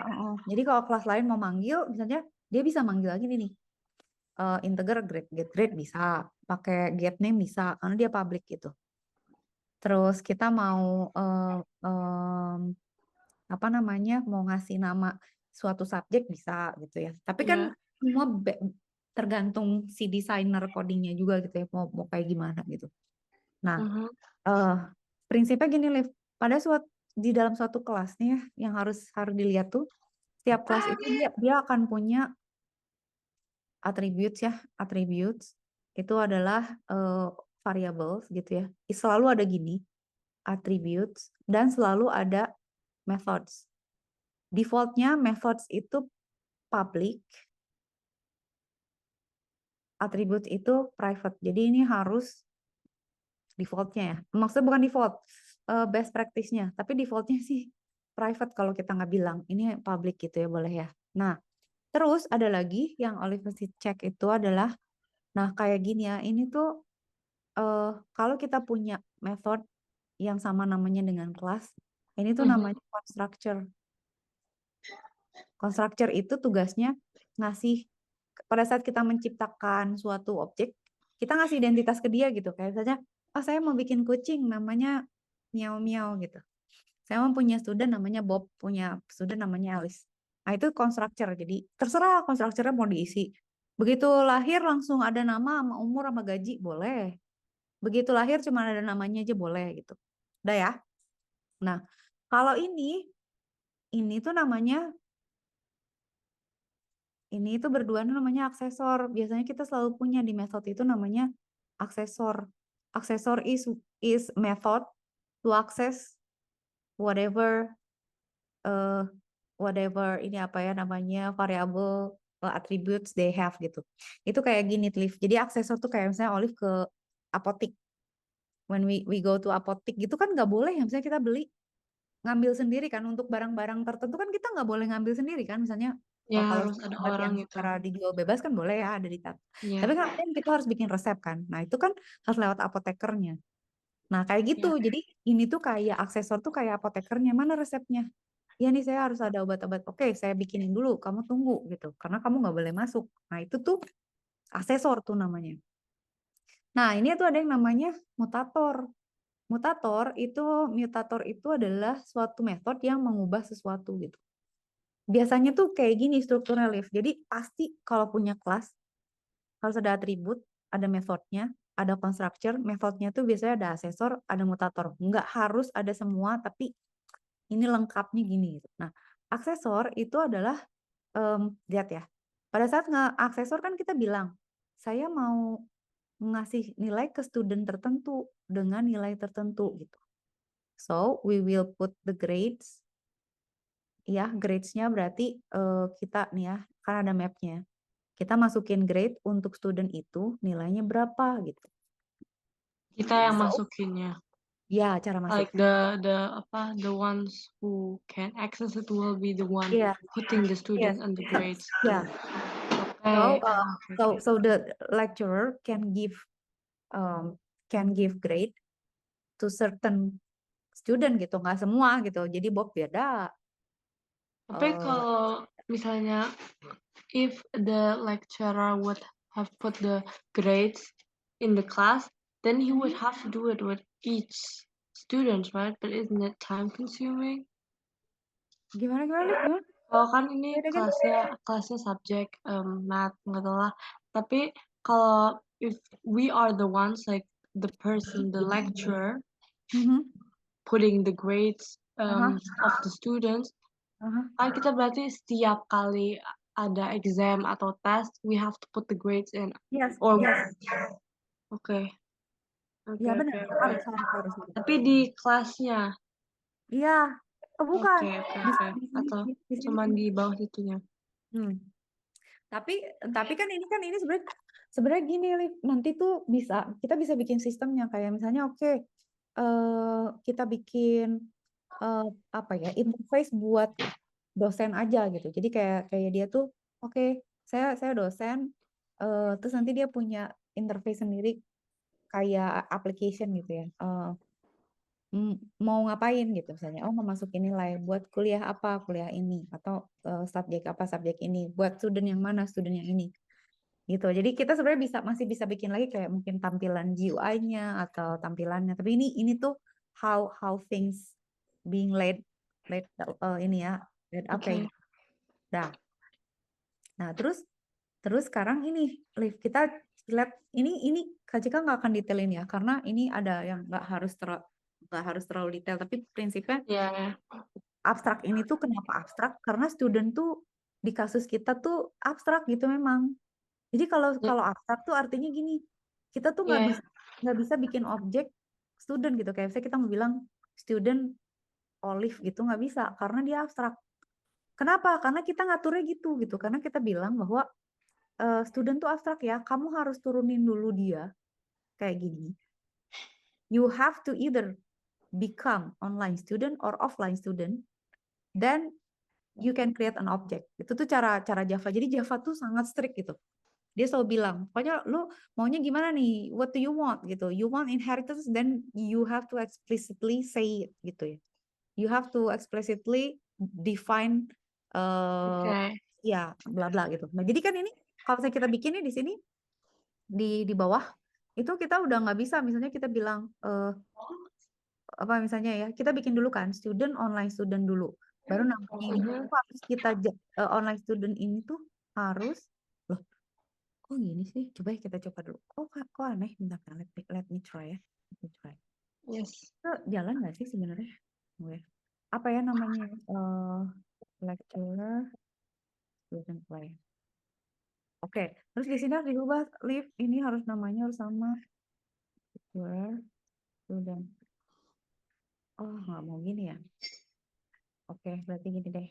Jadi kalau kelas lain mau manggil, misalnya dia bisa manggil lagi nih, integer grade, get grade bisa, pakai get name bisa, karena dia public gitu. Terus kita mau apa namanya mau ngasih nama suatu subjek bisa gitu ya. Tapi kan Iya. semua tergantung si desainer codingnya juga gitu ya mau kayak gimana gitu. Nah, Mhm. eh prinsipnya gini Liv, pada di dalam suatu kelas nih ya yang harus harus dilihat tuh setiap kelas itu dia akan punya attributes ya, attributes itu adalah variables gitu ya. Selalu ada gini, attributes dan selalu ada methods. Defaultnya methods itu public, attributes itu private. Jadi ini harus defaultnya ya. Maksudnya bukan default, best practice-nya. Tapi defaultnya sih private kalau kita nggak bilang. Ini public gitu ya boleh ya. Nah, terus ada lagi yang Olive mesti cek itu adalah, nah kayak gini ya, ini tuh kalau kita punya method yang sama namanya dengan kelas, ini tuh Mhm. namanya constructor. Constructor itu tugasnya ngasih pada saat kita menciptakan suatu objek, kita ngasih identitas ke dia gitu. Kayak misalnya, oh saya mau bikin kucing namanya Miau Miau gitu. Saya mau punya student namanya Bob, punya student namanya Alice. Nah itu constructor, jadi terserah constructornya mau diisi. Begitu lahir langsung ada nama sama umur sama gaji, boleh. Begitu lahir cuma ada namanya aja boleh gitu. Udah ya. Nah, kalau ini tuh namanya ini itu berdua namanya aksesor. Biasanya kita selalu punya di method itu namanya aksesor. Aksesor is method to access whatever uh, whatever ini apa ya namanya variable attributes they have gitu. Itu kayak gini, Cliff. Jadi aksesor tuh kayak misalnya Olive ke apotik. When we go to apotik gitu kan nggak boleh ya. Misalnya kita beli ngambil sendiri kan untuk barang-barang tertentu kan kita nggak boleh ngambil sendiri kan. Misalnya Ya kalau harus ada obat orang yang gitu. secara dijual bebas kan boleh ya ada di tab. Tapi Iya. kan kita harus bikin resep kan. Nah itu kan harus lewat apotekernya. Nah, kayak gitu. Ya. Jadi ini tuh kayak aksesor tuh kayak apotekernya. Mana resepnya? Ya nih saya harus ada obat-obat. Oke, saya bikinin dulu. Kamu tunggu gitu. Karena kamu nggak boleh masuk. Nah, itu tuh aksesor tuh namanya. Nah, ini tuh ada yang namanya mutator. Mutator itu adalah suatu metode yang mengubah sesuatu gitu. Biasanya tuh kayak gini strukturnya, Liv. Jadi pasti kalau punya kelas harus ada atribut, ada metodenya, ada constructor. Metodenya tuh biasanya ada asesor, ada mutator. Nggak harus ada semua, tapi ini lengkapnya gini gitu. Nah, aksesor itu adalah lihat ya. Pada saat nge-aksesor kan kita bilang, saya mau ngasih nilai ke student tertentu dengan nilai tertentu gitu. So, we will put the grades. Ya, grades-nya berarti kita nih ya, kan ada map-nya. Kita masukin grade untuk student itu nilainya berapa gitu. Kita yang So, masukinnya. ya cara masuk. Like the ones who can access it will be the one Iya, putting the yes, student and the grades. ya. Okay. So, so the lecturer um, can give grade to certain student gitu, nggak semua gitu. Jadi Bob beda. Tapi Eh, kalau misalnya if the lecturer would have put the grades in the class, then he would have to do it with each student, right? But isn't it time consuming? gimana gimana Liv? Gimana? Kalau kan ini Say it again. kelasnya subjek math nggak tahu lah. Tapi kalau if we are the ones like the person, the lecturer Mhm. putting the grades Aha, of the students, aha. kan kita berarti setiap kali ada exam atau test, we have to put the grades in. Yes, Or yes. oke, Ya oke, benar, oke, harus oke. harus harus. Harus. Tapi di kelasnya, Iya, oh, bukan. oke, oke, Di, oke. di sini, Atau di sini. cuman di bawah itunya. Hmm. Tapi kan ini sebenarnya sebenarnya gini, Liv. Nanti tuh kita bisa bikin sistemnya kayak misalnya oke, kita bikin eh, apa ya interface buat dosen aja gitu. Jadi kayak kayak dia tuh oke, saya dosen, terus nanti dia punya interface sendiri kayak application gitu ya. Mau ngapain gitu misalnya, oh mau masukin nilai buat kuliah apa, kuliah ini atau subjek apa, subjek ini buat student yang mana, student yang ini gitu. Jadi kita sebenarnya masih bisa bikin lagi kayak mungkin tampilan GUI-nya atau tampilannya. Tapi ini tuh how things being laid ini ya, laid up kayak Oke. gitu. Dah. Nah, terus sekarang ini Liv, kita lihat ini Kak Cika nggak akan detailin ya karena ini ada yang nggak harus terlalu detail, tapi prinsipnya Ya, abstrak ini tuh kenapa abstrak? Karena student tuh di kasus kita tuh abstrak gitu memang. Jadi kalau ya, kalau abstrak tuh artinya gini, kita tuh ya, nggak bisa bikin objek student gitu. Kayak misalnya kita mau bilang student Olive gitu nggak bisa karena dia abstrak. Kenapa? Karena kita ngaturnya gitu. Karena kita bilang bahwa student tuh abstrak ya. Kamu harus turunin dulu dia kayak gini. You have to either become online student or offline student. Then you can create an object. Itu tuh cara Java. Jadi Java tuh sangat strict gitu. Dia selalu bilang, pokoknya lu maunya gimana nih? What do you want gitu? You want inheritance, then you have to explicitly say it gitu ya. You have to explicitly define uh, oke. ya bla bla gitu. Nah, jadi kan ini kalau misalnya kita bikinnya di sini di bawah itu kita udah nggak bisa misalnya kita bilang apa misalnya ya kita bikin dulu kan student online student dulu baru namanya ini Mhm. harus online student ini tuh harus loh kok gini sih? Coba ya kita coba dulu. Kok aneh? Bentar, let me try ya. Let me try. Yes. Itu jalan nggak sih sebenarnya? Gue. Apa ya namanya? Lecturer, student play. Oke, terus di sini harus diubah live. Ini harus namanya harus sama. Lecturer, student. Oh, nggak mau gini ya. Oke, berarti gini deh.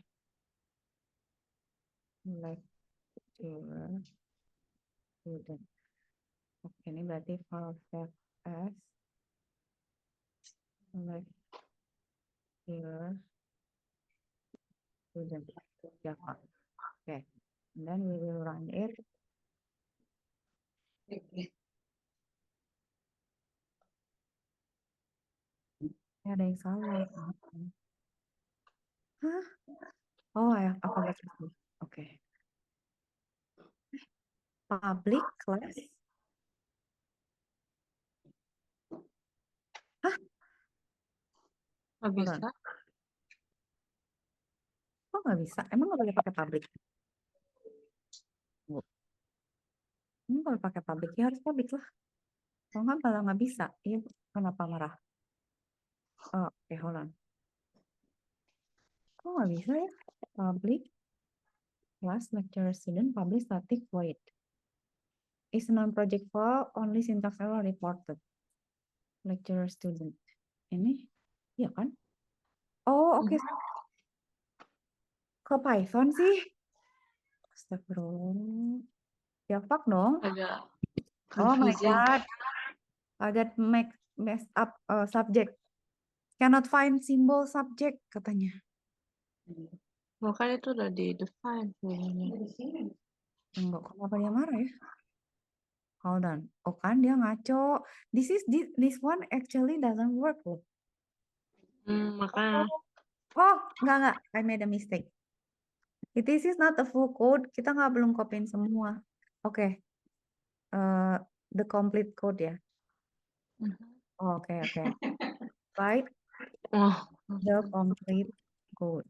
Lecturer, student. Oke, ini berarti file save as lecturer, student. Java. Okay. And then we will run it. Ada yang salah. Hah? Oh ya, aku baca dulu. Oke. Public class. Hah? Nggak Hold on. bisa. Kok nggak bisa? Emang nggak boleh pakai public? Bu. Emang kalau pakai public ya harus public lah. Kalau nggak malah nggak bisa. Iya, kenapa marah? Oh, oke, hold on. Kok nggak bisa ya? Public class lecturer student public static void. Is non-project file only syntax error reported. Lecturer student. Ini, iya kan? Oh, oke. Ke Python sih? Astagfirullah. Ya, fuck dong. Agak Oh my confusing. God. I got messed up subject. Cannot find symbol subject, katanya. Makanya itu udah di define kayaknya. Enggak, kenapa dia marah ya? Hold on. Oh kan dia ngaco. This one actually doesn't work loh. Makanya. Oh, enggak. I made a mistake. This is not a full code. Kita nggak belum copyin semua. Oke. The complete code ya. Oke. Write Oh, the complete code.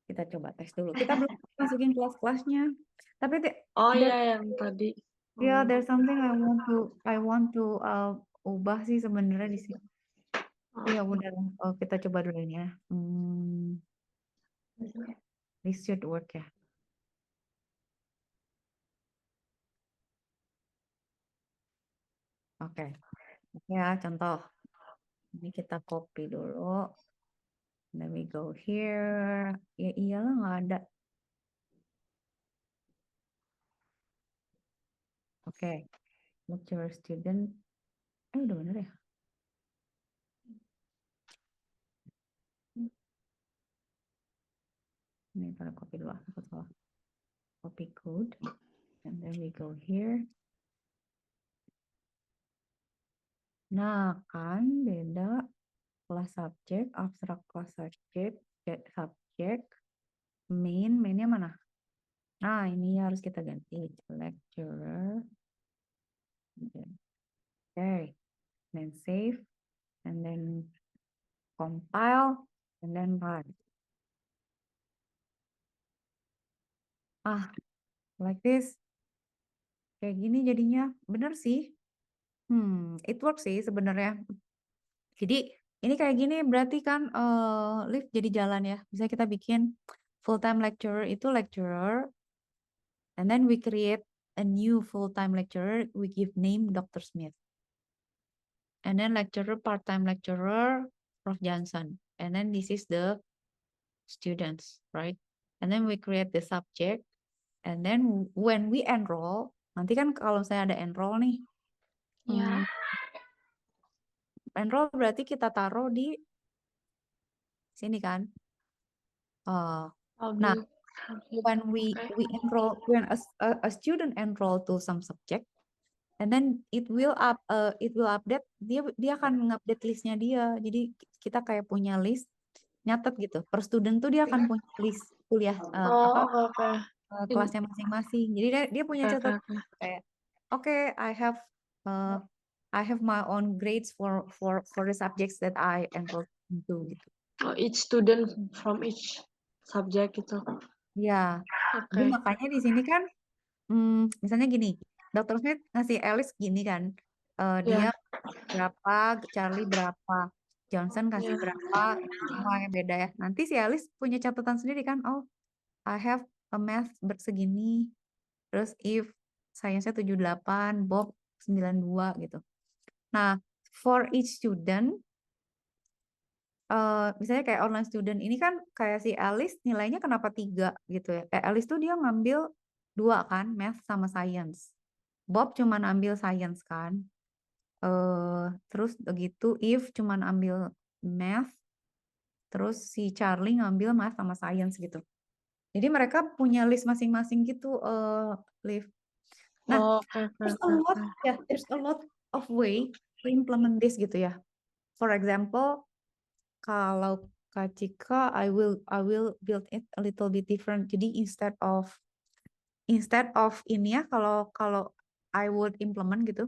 Kita coba tes dulu. Kita belum masukin kelas-kelasnya. Tapi oh there, iya yang tadi. there's something I want to ubah sih sebenarnya di sini. Ya udah, kita coba dulu ini ya. This should work ya. Oke. Ya, contoh. Ini kita copy dulu. Then we go here. Ya iyalah nggak ada. Oke. Lecturer student. Udah bener ya? Ini kita copy dulu. Aku salah. Copy code. And then we go here. Nah, kan beda kelas subjek, abstrak kelas subjek, mainnya mana? Nah, ini harus kita ganti. Lecturer. Okay. Then save. And then compile. And then run. Like this. Kayak gini jadinya. Bener sih. It works sih sebenarnya. Jadi ini kayak gini berarti kan lift jadi jalan ya. Bisa kita bikin full-time lecturer itu lecturer. And then we create a new full-time lecturer. We give name Dr. Smith. And then lecturer, part-time lecturer, Prof. Johnson. And then this is the students, right? And then we create the subject. And then when we enroll, nanti kan kalau saya ada enroll nih, Ya. enroll berarti kita taruh di sini kan. Nah, when we enroll, when a student enroll to some subject, and then it will update, dia akan ngupdate listnya dia. Jadi kita kayak punya list nyatet gitu. Per student tuh dia akan punya list kuliah kelasnya masing-masing. Jadi dia punya catatan kayak, okay, I have my own grades for the subjects that I enrolled into gitu. Oh, each student from each subject gitu. Ya, jadi makanya di sini kan, misalnya gini, Dr. Smith ngasih Alice gini kan, dia berapa, Charlie berapa, Johnson kasih berapa, semua yang beda ya. Nanti si Alice punya catatan sendiri kan, oh, I have a math segini, terus if science-nya 78, Bob 92 gitu. Nah, for each student, misalnya kayak online student ini kan kayak si Alice nilainya kenapa 3 gitu ya. Alice tuh dia ngambil 2 kan, math sama science. Bob cuma ambil science kan. Terus begitu Eve cuma ambil math. Terus si Charlie ngambil math sama science gitu. Jadi mereka punya list masing-masing gitu, Liv. Nah, there's a lot of way to implement this gitu ya. for example, kalau Kak Cika, I will build it a little bit different. Jadi instead of ini ya, kalau kalau I would implement gitu.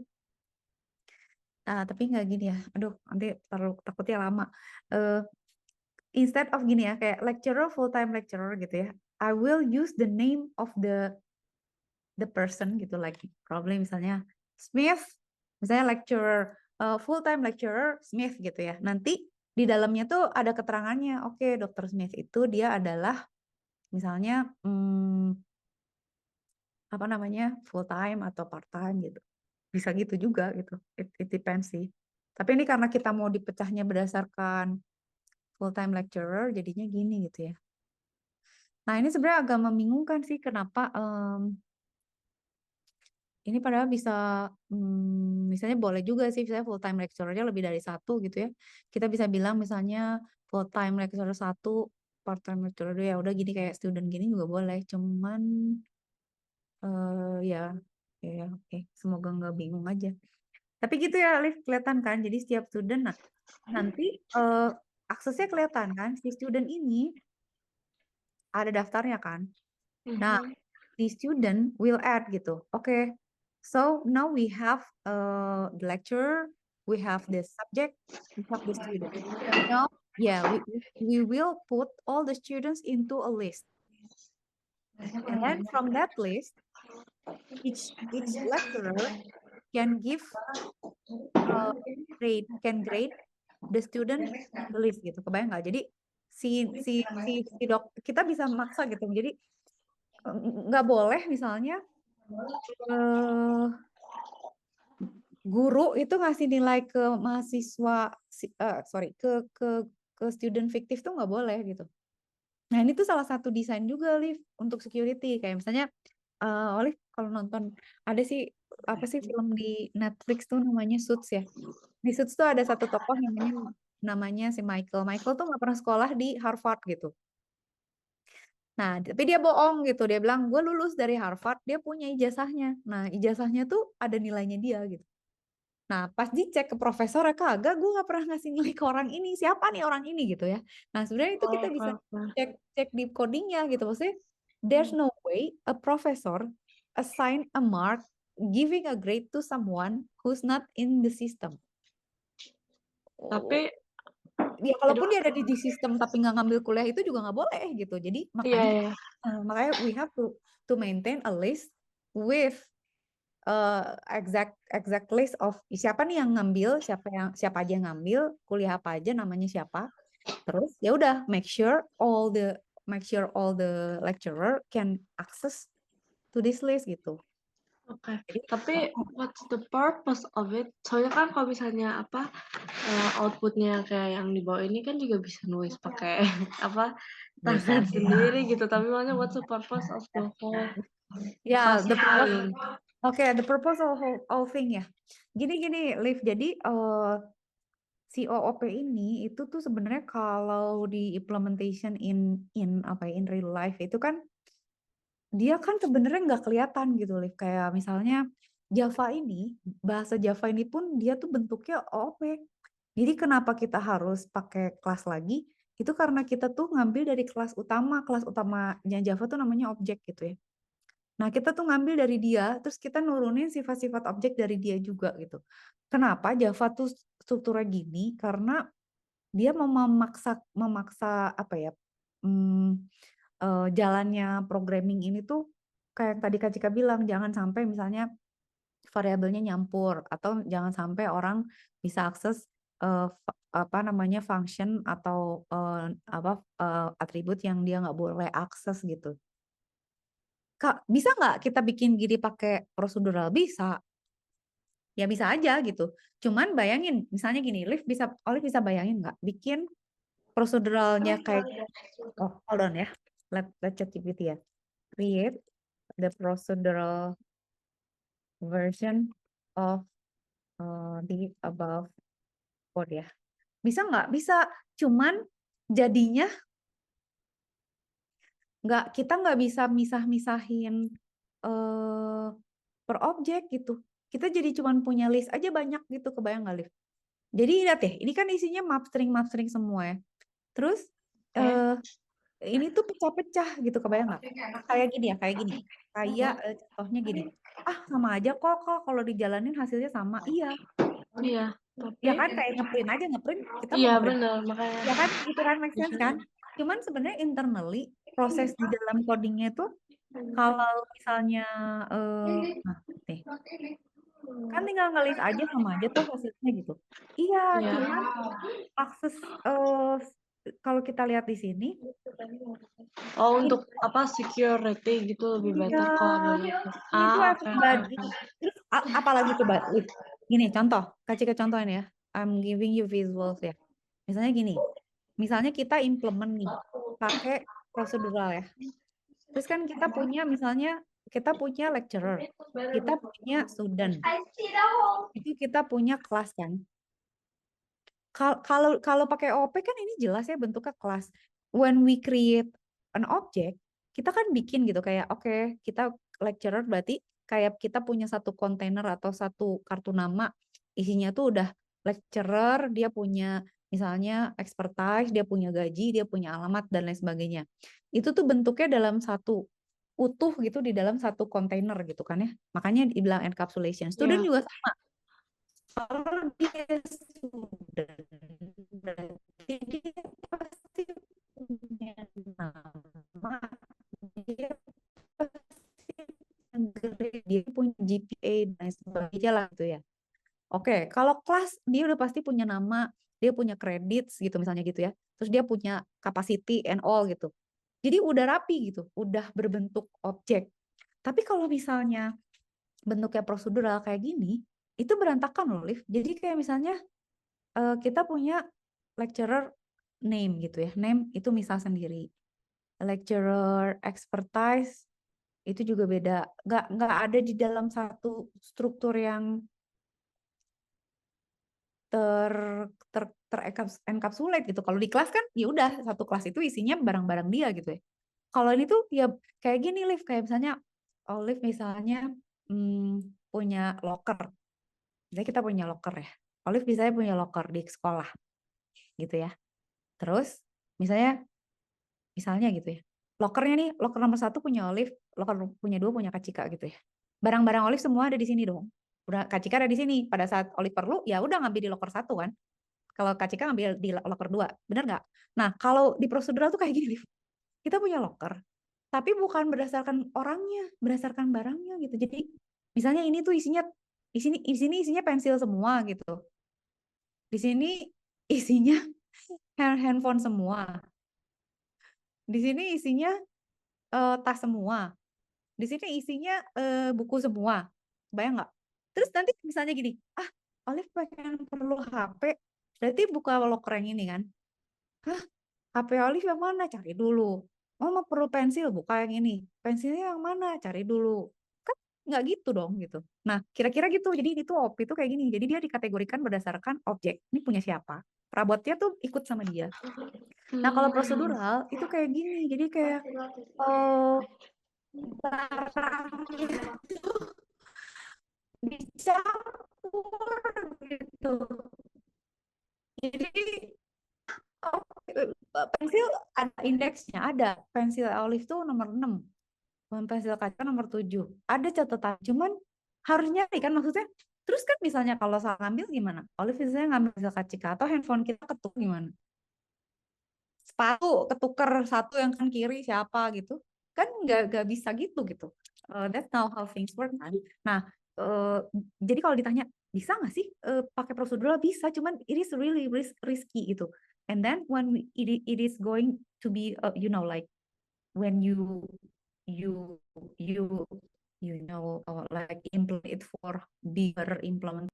Tapi nggak gini ya. Aduh, nanti terlalu takutnya lama. Eh, Instead of gini ya, kayak lecturer, full-time lecturer gitu ya. I will use the name of the person gitu, like probably misalnya Smith, misalnya lecturer, full-time lecturer Smith gitu ya. Nanti di dalamnya tuh ada keterangannya. Oke, Dr. Smith itu dia adalah misalnya apa namanya, full time atau part time gitu. Bisa gitu juga gitu. It depends sih. Tapi ini karena kita mau dipecahnya berdasarkan full time lecturer, jadinya gini gitu ya. Nah, ini sebenarnya agak membingungkan sih kenapa ini padahal bisa misalnya boleh juga sih misalnya full time lecturer-nya lebih dari satu gitu ya. Kita bisa bilang misalnya full time lecturer satu, part time lecturer dua, ya udah gini kayak student gini juga boleh. Cuman ya ya oke. Semoga nggak bingung aja. Tapi gitu ya, Liv, kelihatan kan? Jadi setiap student, nah nanti aksesnya kelihatan kan? Si student ini ada daftarnya kan? Nah, Mhm. the student will add gitu. Oke, so now we have the lecturer, we have the subject, we have the student. Now, yeah, we will put all the students into a list, and then from that list, each lecturer can give grade the student the list gitu. Kebayang nggak? Jadi si dok kita bisa maksa gitu. Jadi nggak boleh misalnya eh, guru itu ngasih nilai ke mahasiswa sorry ke student fiktif tuh nggak boleh gitu. Nah, ini tuh salah satu desain juga, Liv, untuk security. Kayak misalnya Olive kalau nonton ada sih apa sih film di Netflix tuh namanya Suits ya. Di Suits tuh ada satu tokoh namanya si Michael. Michael tuh nggak pernah sekolah di Harvard gitu. Nah, tapi dia bohong gitu. Dia bilang, gue lulus dari Harvard, dia punya ijazahnya. Nah, ijazahnya tuh ada nilainya dia gitu. Nah, pas dicek ke profesor, kagak, gue nggak pernah ngasih nilai ke orang ini. Siapa nih orang ini gitu ya. Nah, sebenarnya itu kita Oh, bisa oke. cek cek di codingnya gitu. Maksudnya, there's no way a professor assign a mark giving a grade to someone who's not in the system. Tapi, Oh, ya kalaupun aduh, dia ada di sistem tapi nggak ngambil kuliah itu juga nggak boleh gitu. Jadi iya makanya ya. makanya we have to maintain a list with exact list of siapa nih yang ngambil, siapa aja yang ngambil, kuliah apa aja, namanya siapa. Terus ya udah make sure all the lecturer can access to this list gitu. Oke. Jadi Tapi what's the purpose of it? Soalnya kan kalau misalnya apa outputnya kayak yang di bawah ini kan juga bisa nulis pakai apa bisa tangan sih. sendiri gitu. Tapi maksudnya what's the purpose of the whole Ya, kelasnya gitu? the purpose of whole thing ya. Gini, Liv. Jadi si OOP ini itu tuh sebenarnya kalau di implementation in apa ya, in real life itu kan dia kan sebenarnya nggak kelihatan gitu, Liv. Kayak misalnya Java ini, bahasa Java ini pun dia tuh bentuknya OOP. Jadi kenapa kita harus pakai kelas lagi? Itu karena kita tuh ngambil dari kelas utamanya Java tuh namanya objek gitu ya. Nah, kita tuh ngambil dari dia, terus kita nurunin sifat-sifat objek dari dia juga gitu. Kenapa Java tuh strukturnya gini? Karena dia mau memaksa apa ya? hmm, Jalannya programming ini tuh kayak yang tadi Kak Cika bilang, jangan sampai misalnya variabelnya nyampur atau jangan sampai orang bisa akses apa namanya function atau apa atribut yang dia nggak boleh akses gitu. Kak, bisa nggak kita bikin gini pakai prosedural? Bisa, ya bisa aja gitu. Cuman bayangin, misalnya gini, Olive bisa bayangin nggak bikin proseduralnya kayak, oh hold on ya, let ChatGPT ya, create the procedural version of the above code ya. Bisa nggak? Bisa. Cuman jadinya kita nggak bisa misah-misahin per objek gitu. Kita jadi cuman punya list aja banyak gitu, kebayang nggak, Liv? Jadi lihat ya, ini kan isinya map string semua ya. Terus Oke. eh ini tuh pecah-pecah gitu, kebayang nggak? Kayak gini ya, kayak gini. Kayak contohnya gini. Ah, sama aja kok kalau dijalanin hasilnya sama. Iya, Iya, tapi ya kan kayak ngeprint aja, ngeprint kita mau iya ngeprint. benar makanya Ya kan, gitu kan, make sense kan? biasanya. Cuman sebenarnya internally proses di dalam codingnya itu kalau misalnya nah, nih kan tinggal ngelis aja sama aja tuh hasilnya gitu. Iya, Iya. cuman akses kalau kita lihat di sini Oh, ini untuk apa security gitu lebih iya, better kalau dari itu. ini tuh Ah, oke oke everybody. oke. Terus apalagi coba, Lip? Gini contoh, kasih ke contoh ini ya. I'm giving you visuals ya. Misalnya gini, misalnya kita implement nih pakai prosedural ya. Terus kan kita punya misalnya kita punya lecturer, kita punya student, itu kita punya kelas kan. Kalau pakai OP kan ini jelas ya bentuknya kelas. When we create an object, kita kan bikin gitu kayak oke, kita lecturer berarti kayak kita punya satu kontainer atau satu kartu nama isinya tuh udah lecturer, dia punya misalnya expertise, dia punya gaji, dia punya alamat dan lain sebagainya. Itu tuh bentuknya dalam satu utuh gitu di dalam satu kontainer gitu kan ya. Makanya dibilang encapsulation. Student Iya. juga sama. Kalau dia sudah berarti dia pasti punya nama, dia pasti punya grade, dia punya GPA dan lain sebagainya lah gitu ya. Oke, kalau kelas dia udah pasti punya nama, dia punya credits gitu misalnya gitu ya. Terus dia punya capacity and all gitu. Jadi udah rapi gitu, udah berbentuk objek. Tapi kalau misalnya bentuknya prosedural kayak gini, itu berantakan loh, Liv. Jadi kayak misalnya kita punya lecturer name gitu ya. Name itu misal sendiri. Lecturer expertise itu juga beda. Nggak ada di dalam satu struktur yang ter encapsulate gitu. Kalau di kelas kan ya udah satu kelas itu isinya barang-barang dia gitu ya. Kalau ini tuh ya kayak gini, Liv, kayak misalnya Olive misalnya punya locker. Misalnya kita punya locker ya. Olive misalnya punya locker di sekolah gitu ya. Terus misalnya misalnya gitu ya. Lockernya nih, locker nomor satu punya Olive, locker punya dua punya Kak Cika gitu ya. Barang-barang Olive semua ada di sini dong. Udah Kak Cika ada di sini. Pada saat Olive perlu, ya udah ngambil di locker satu kan. Kalau Kak Cika ngambil di locker dua, bener nggak? Nah, kalau di prosedural tuh kayak gini, Liv. Kita punya locker, tapi bukan berdasarkan orangnya, berdasarkan barangnya gitu. Jadi misalnya ini tuh isinya di sini isinya pensil semua gitu. Di sini isinya handphone semua. Di sini isinya tas semua. Di sini isinya buku semua. Bayang nggak? Terus nanti misalnya gini, ah, Olive pengen perlu HP, berarti buka loker yang ini kan? Hah, HP Olive yang mana? Cari dulu. Oh, mau perlu pensil, buka yang ini. Pensilnya yang mana? Cari dulu. Kan nggak gitu dong gitu. Nah, kira-kira gitu. Jadi itu OP itu kayak gini. Jadi dia dikategorikan berdasarkan objek. Ini punya siapa? Perabotnya tuh ikut sama dia. Nah, kalau Hmm. prosedural itu kayak gini. Jadi kayak oh, barangnya dicampur gitu. Jadi oh, pensil ada indeksnya, ada. Pensil olive tuh nomor 6, pensil kaca nomor 7. Ada catatan, cuman harus nyari kan maksudnya. Terus kan misalnya kalau salah ngambil gimana? Olive misalnya ngambil pensil kaca atau handphone kita ketuk gimana? Sepatu ketuker satu yang kan kiri siapa gitu. Kan nggak bisa gitu gitu. That's not how things work kan. Nah, jadi kalau ditanya bisa nggak sih pakai prosedural bisa, cuman it is really risky gitu. And then when it is going to be like when you you like implement it for bigger implement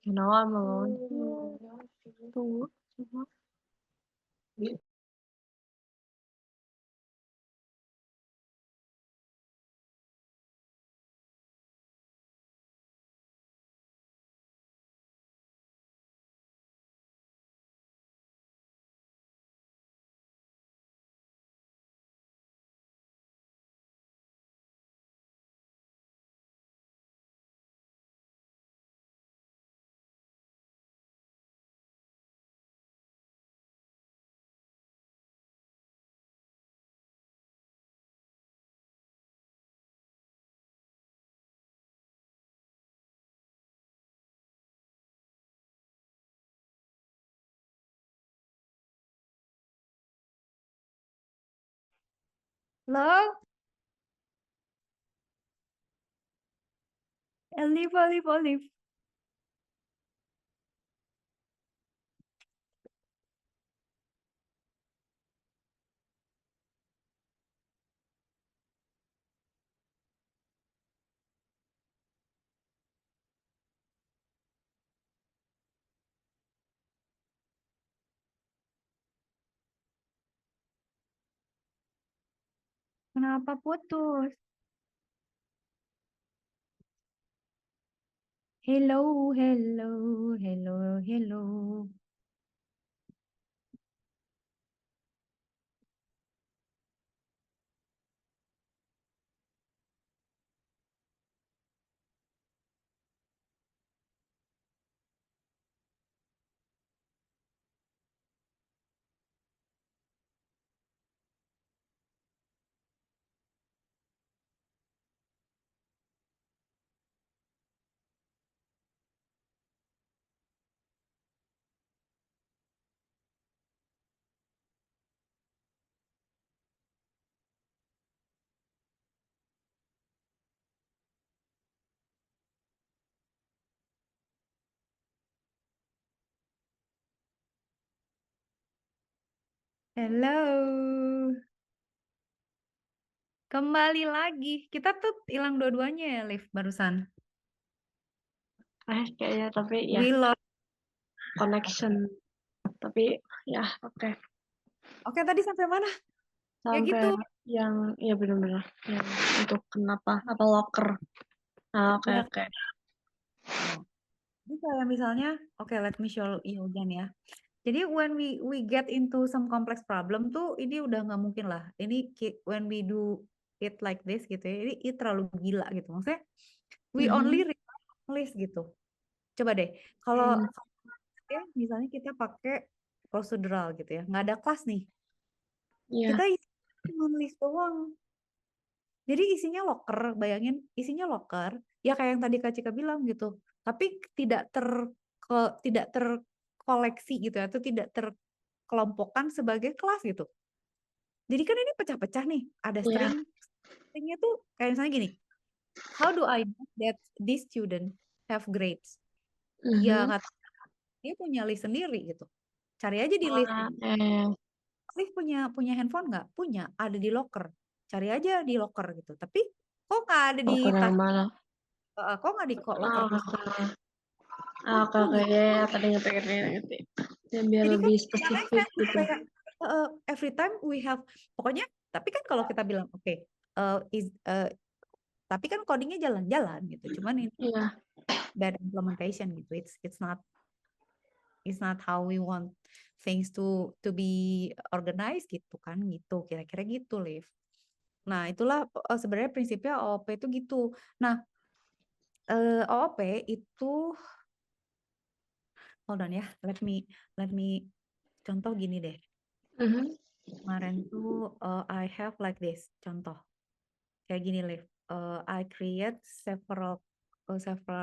Now I'm alone. Tunggu, coba. Halo, Olive, Olive, Olive. Kenapa putus? Hello, hello, hello, hello. Hello. Kembali lagi. Kita tuh hilang dua-duanya ya, Liv, barusan. Kayaknya tapi ya We lost. connection. Tapi ya oke. Oke, tadi sampai mana? Ya Sampai gitu. yang ya benar-benar yang untuk kenapa apa locker. Oke Ya, oke. jadi kayak misalnya, oke, let me show you again ya. Jadi when we get into some complex problem tuh, ini udah nggak mungkin lah. Ini when we do it like this gitu ya, ini terlalu gila gitu. Maksudnya, we only rely on list gitu. Coba deh, kalau ya, misalnya kita pakai prosedural gitu ya, nggak ada kelas nih. Iya. Kita cuma list doang. Jadi isinya locker, bayangin isinya locker, ya kayak yang tadi Kak Cika bilang gitu. Tapi tidak terkoleksi gitu ya, atau tidak terkelompokkan sebagai kelas gitu. Jadi kan ini pecah-pecah nih, ada Iya. stringnya tuh kayak misalnya gini. How do I know that this student have grades? Ya kata dia punya list sendiri gitu. Cari aja di list. Liv punya handphone nggak? Punya, ada di locker. Cari aja di locker gitu. Tapi kok nggak ada di Locker yang tas? mana? Kok nggak di locker kelas? Oke Kok oke gitu? ya tadi ngerti. Ya, biar Jadi kan lebih nggak make spesifik sense gitu. kayak every time we have pokoknya. Tapi kan kalau kita bilang oke, tapi kan codingnya jalan-jalan gitu. Cuman ini Iya. bad implementation gitu. It's not how we want things to be organized gitu kan gitu. Kira-kira gitu, Liv. Nah, itulah sebenarnya prinsipnya OOP itu gitu. Nah, OOP itu hold on ya, let me contoh gini deh. Kemarin tuh I have like this contoh. Kayak gini, Liv. I create several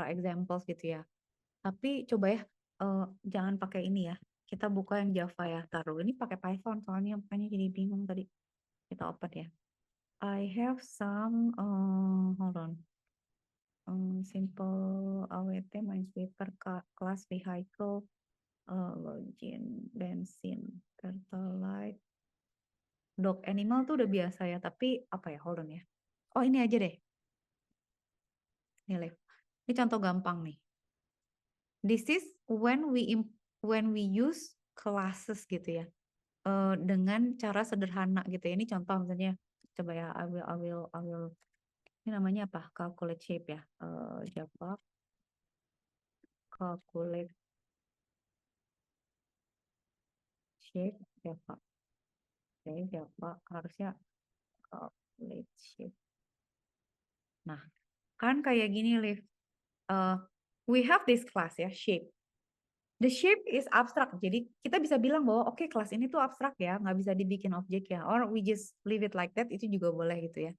examples gitu ya. Tapi coba ya jangan pakai ini ya. Kita buka yang Java ya. Taruh ini pakai Python soalnya makanya jadi bingung tadi. Kita open ya. I have some hold on. Simple AWT Minesweeper class vehicle login bensin Turtle dog animal tuh udah biasa ya, tapi apa ya, hold on ya. Oh, ini aja deh. Ini contoh gampang nih. This is when we use classes gitu ya. Dengan cara sederhana gitu ya. Ini contoh misalnya, coba ya, I will ini namanya apa? Calculate shape ya. Java calculate shape Java. Oke, Java harusnya calculate shape. Nah, kan kayak gini, Liv. We have this class ya, shape. The shape is abstract. Jadi kita bisa bilang bahwa oke, kelas ini tuh abstrak ya, nggak bisa dibikin objek ya. Or we just leave it like that, itu juga boleh gitu ya.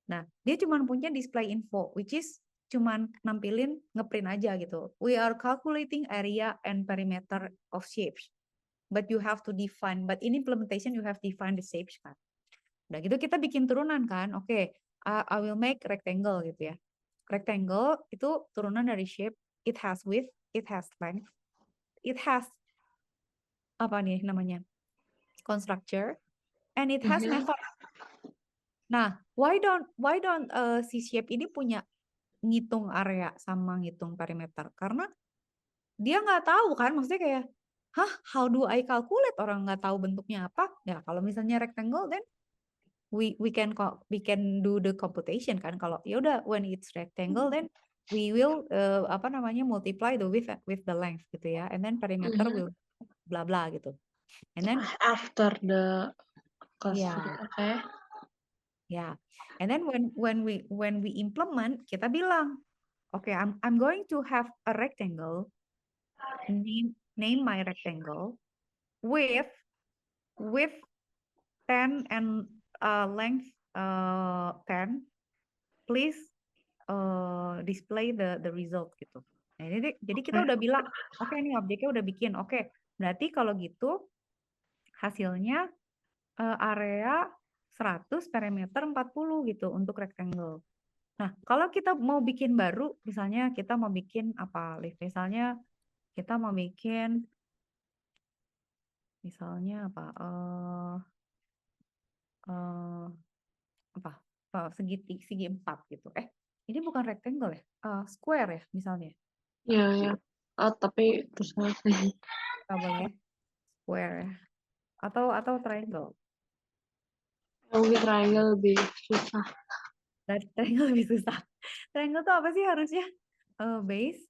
Nah, dia cuma punya display info, which is cuman nampilin ngeprint aja gitu. We are calculating area and perimeter of shapes. But you have to define, but in implementation you have define the shapes kan. Udah gitu kita bikin turunan kan. Oke, I will make rectangle gitu ya. Rectangle itu turunan dari shape. It has width, it has length, it has apa nih namanya, constructor, and it has method. Nah, why don't si shape ini punya ngitung area sama ngitung perimeter? Karena dia nggak tahu kan, maksudnya kayak, how do I calculate, orang nggak tahu bentuknya apa? Ya kalau misalnya rectangle, then we can do the computation kan. Kalau ya udah, when it's rectangle, then we will apa namanya, multiply the width with the length gitu ya, and then perimeter will bla bla gitu. And then After the class. yeah. Okay. Yeah. And then when we implement, kita bilang, okay, I'm going to have a rectangle. Name my rectangle with 10 and length 10. Please display the result gitu. Nah, jadi kita udah bilang, oke, ini objeknya udah bikin. Oke, berarti kalau gitu hasilnya area 100, perimeter 40 gitu untuk rectangle. Nah, kalau kita mau bikin baru, misalnya kita mau bikin apa, Liv? Misalnya kita mau bikin, misalnya apa, apa, segi 4 gitu. Ini bukan rectangle ya, square ya misalnya. Ya. Tapi terus Kita boleh square ya. Atau triangle. mungkin triangle lebih susah. Triangle lebih susah. Triangle tuh apa sih harusnya? Base.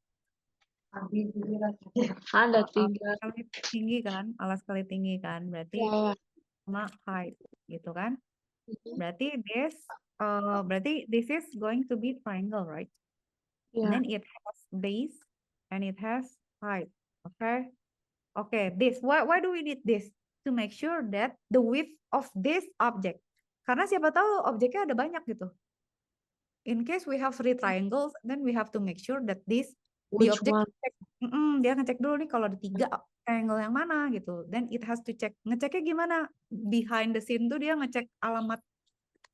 Ada 3. Kali tinggi kan, alas kali tinggi kan, berarti Ya. sama height gitu kan. Berarti this is going to be triangle, right? And Ya. then it has base and it has height. Okay, this. Why do we need this? To make sure that the width of this object. Karena siapa tahu objeknya ada banyak gitu. In case we have 3 triangles, then we have to make sure that the Which object one? dia ngecek dulu nih kalau ada 3 triangle yang mana gitu. Then it has to check. Ngeceknya gimana? Behind the scene tuh dia ngecek alamat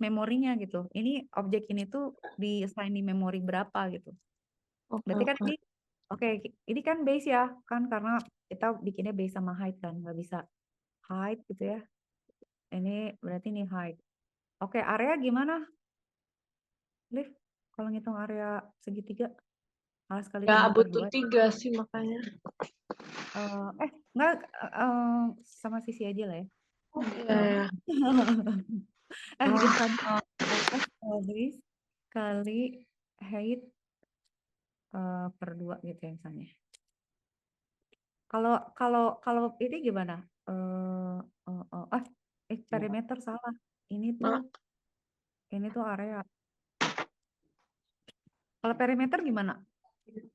memorinya gitu. Ini objek ini tuh di-assign di memori berapa gitu. Berarti kan ini, ini kan base ya, kan karena kita bikinnya base sama height kan, nggak bisa height gitu ya. Ini berarti ini height. Oke, area gimana, Liv? Kalau ngitung area segitiga, alas kali Ya, tinggi per butuh 2. 3 sih makanya. Enggak, sama sisi aja lah ya. Iya. Gitu kan, atas base kali height per 2 gitu ya misalnya. Kalau ini gimana? Perimeter salah. Ini tuh area. Kalau perimeter gimana?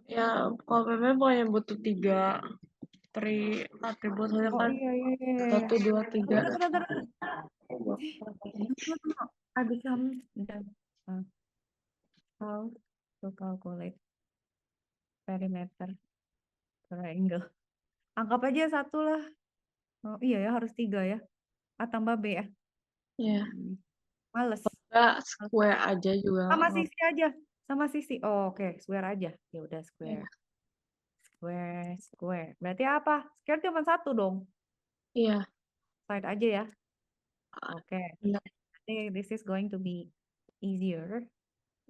Ya, kalau memang pokoknya butuh 3 atribut kan. Iya. 1, 2, 3. Bentar. I become how to calculate perimeter triangle. Anggap aja 1 lah. Oh iya ya, harus 3 ya. A tambah B ya. Iya. Males. Enggak, square aja juga. Sama sisi aja. Sama sisi. Oh, oke, square aja. Ya udah square. Square. Berarti apa? Square cuma 1 dong. Iya. Side aja ya. Oke. Benar. This is going to be easier.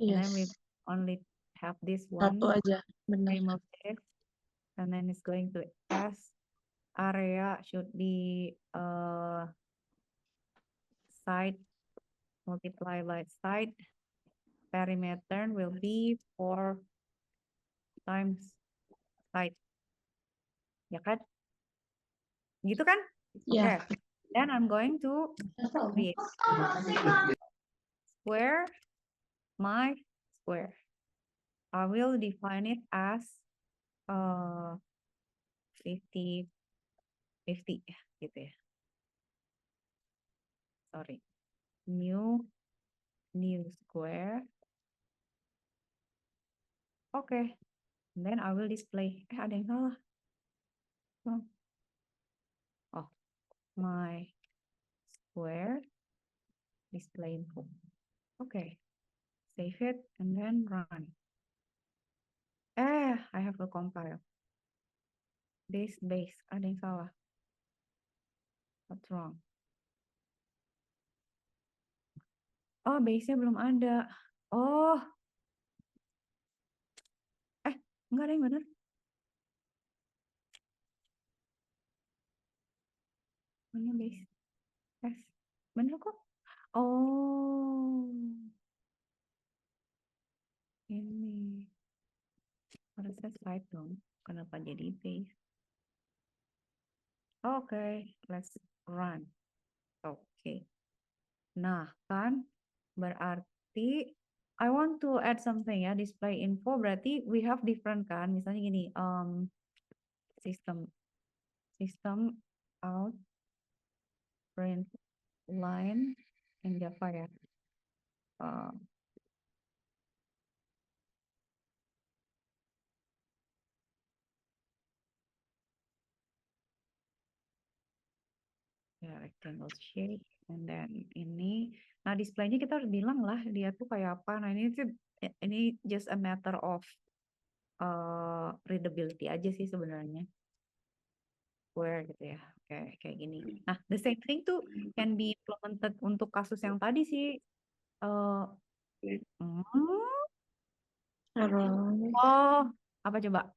And then we Yes. only have this 1 one. aja. Benar. Remove this. and then it's going to S. Area should be side multiply by side. Perimeter will be 4 times side. Ya kan? Gitu kan? Ya. Okay. Then I'm going to create square my square. I will define it as 50 gitu ya. Sorry. New square. Okay. And then I will display. Ada yang salah. Oh, my square display info. Okay. Save it and then run. I have to compile. This base. Ada yang salah. What's wrong? Oh, base-nya belum ada. Oh. Enggak ada yang benar. Mana base? S. Bener kok. Oh. Ini. Harusnya slide dong. Kenapa jadi base? Oke, let's run. Oke. Nah, kan berarti I want to add something ya, display info berarti we have different kan. Misalnya gini, system out print line in Java ya. Ya, rectangle shape, and then ini. Nah, displaynya kita harus bilang lah dia tuh kayak apa. Nah, ini just a matter of readability aja sih sebenarnya. Square gitu ya. Kayak gini. Nah, the same thing tuh can be implemented untuk kasus yang tadi sih. Oh, apa coba?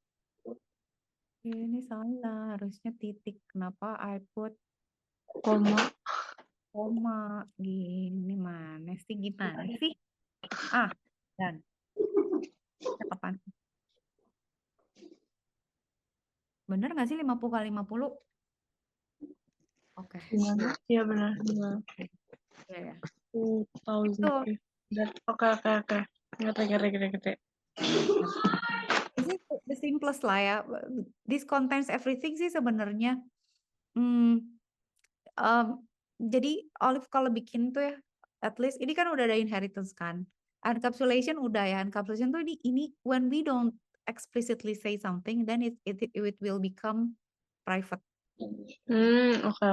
Ini salah, harusnya titik. Kenapa I put koma? Gini mana sih? Gimana sih? Dan kapan? Bener nggak sih 50 kali 50? Oke. Iya benar. Ya. 2000. Oke. Ngerti. This is the simplest lah ya. This contains everything sih sebenarnya. Jadi Olive kalau bikin tuh ya, at least ini kan udah ada inheritance kan. Encapsulation udah ya. Encapsulation tuh ini when we don't explicitly say something, then it will become private. Oke.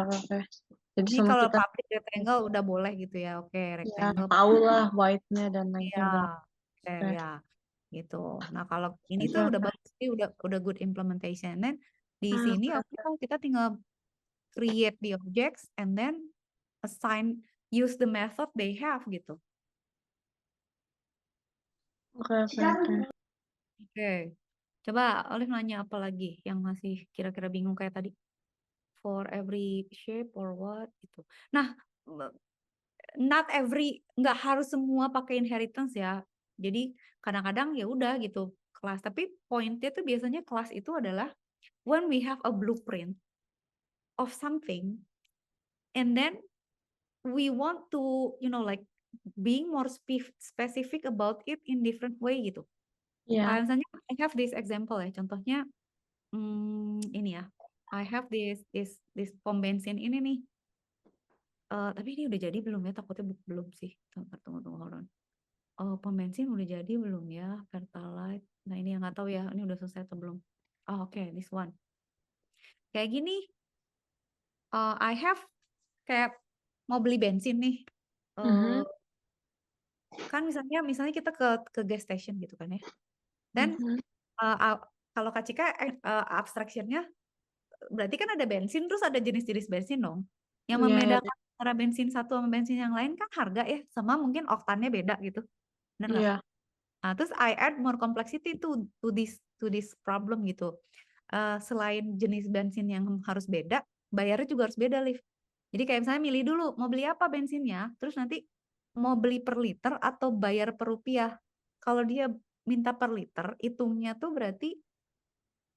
Jadi Ini kalau public rectangle udah boleh gitu ya. Oke, rectangle. Ya, tahu lah white-nya dan lain-lain. Ya, gitu. Nah, kalau ini tuh udah bagus sih, udah good implementation. Dan di sini kita tinggal create the objects and then use the method they have gitu. Oke. Coba Olive nanya apa lagi yang masih kira-kira bingung kayak tadi. For every shape or what gitu. Nah, nggak harus semua pakai inheritance ya. Jadi kadang-kadang ya udah gitu kelas. Tapi poinnya tuh biasanya kelas itu adalah when we have a blueprint of something, and then we want to like being more specific about it in different way gitu. Kayak misalnya I have this example ya. Contohnya ini ya. I have this pom bensin ini nih. Tapi ini udah jadi belum ya? Takutnya belum sih. Tunggu, hold on. Pom bensin udah jadi belum ya? Pertalite. Nah ini yang nggak tahu ya. Ini udah selesai atau belum? Oke, this one. Kayak gini. I have kayak mau beli bensin nih. Kan misalnya kita ke gas station gitu kan ya. Dan kalau Kak Cika abstraction-nya berarti kan ada bensin terus ada jenis-jenis bensin dong. Yang membedakan antara bensin satu sama bensin yang lain kan harga ya, sama mungkin oktannya beda gitu. Benar nggak? Nah, terus I add more complexity to this problem gitu. selain jenis bensin yang harus beda, bayarnya juga harus beda, Liv. Jadi kayak misalnya milih dulu mau beli apa bensinnya, terus nanti mau beli per liter atau bayar per rupiah. Kalau dia minta per liter, hitungnya tuh berarti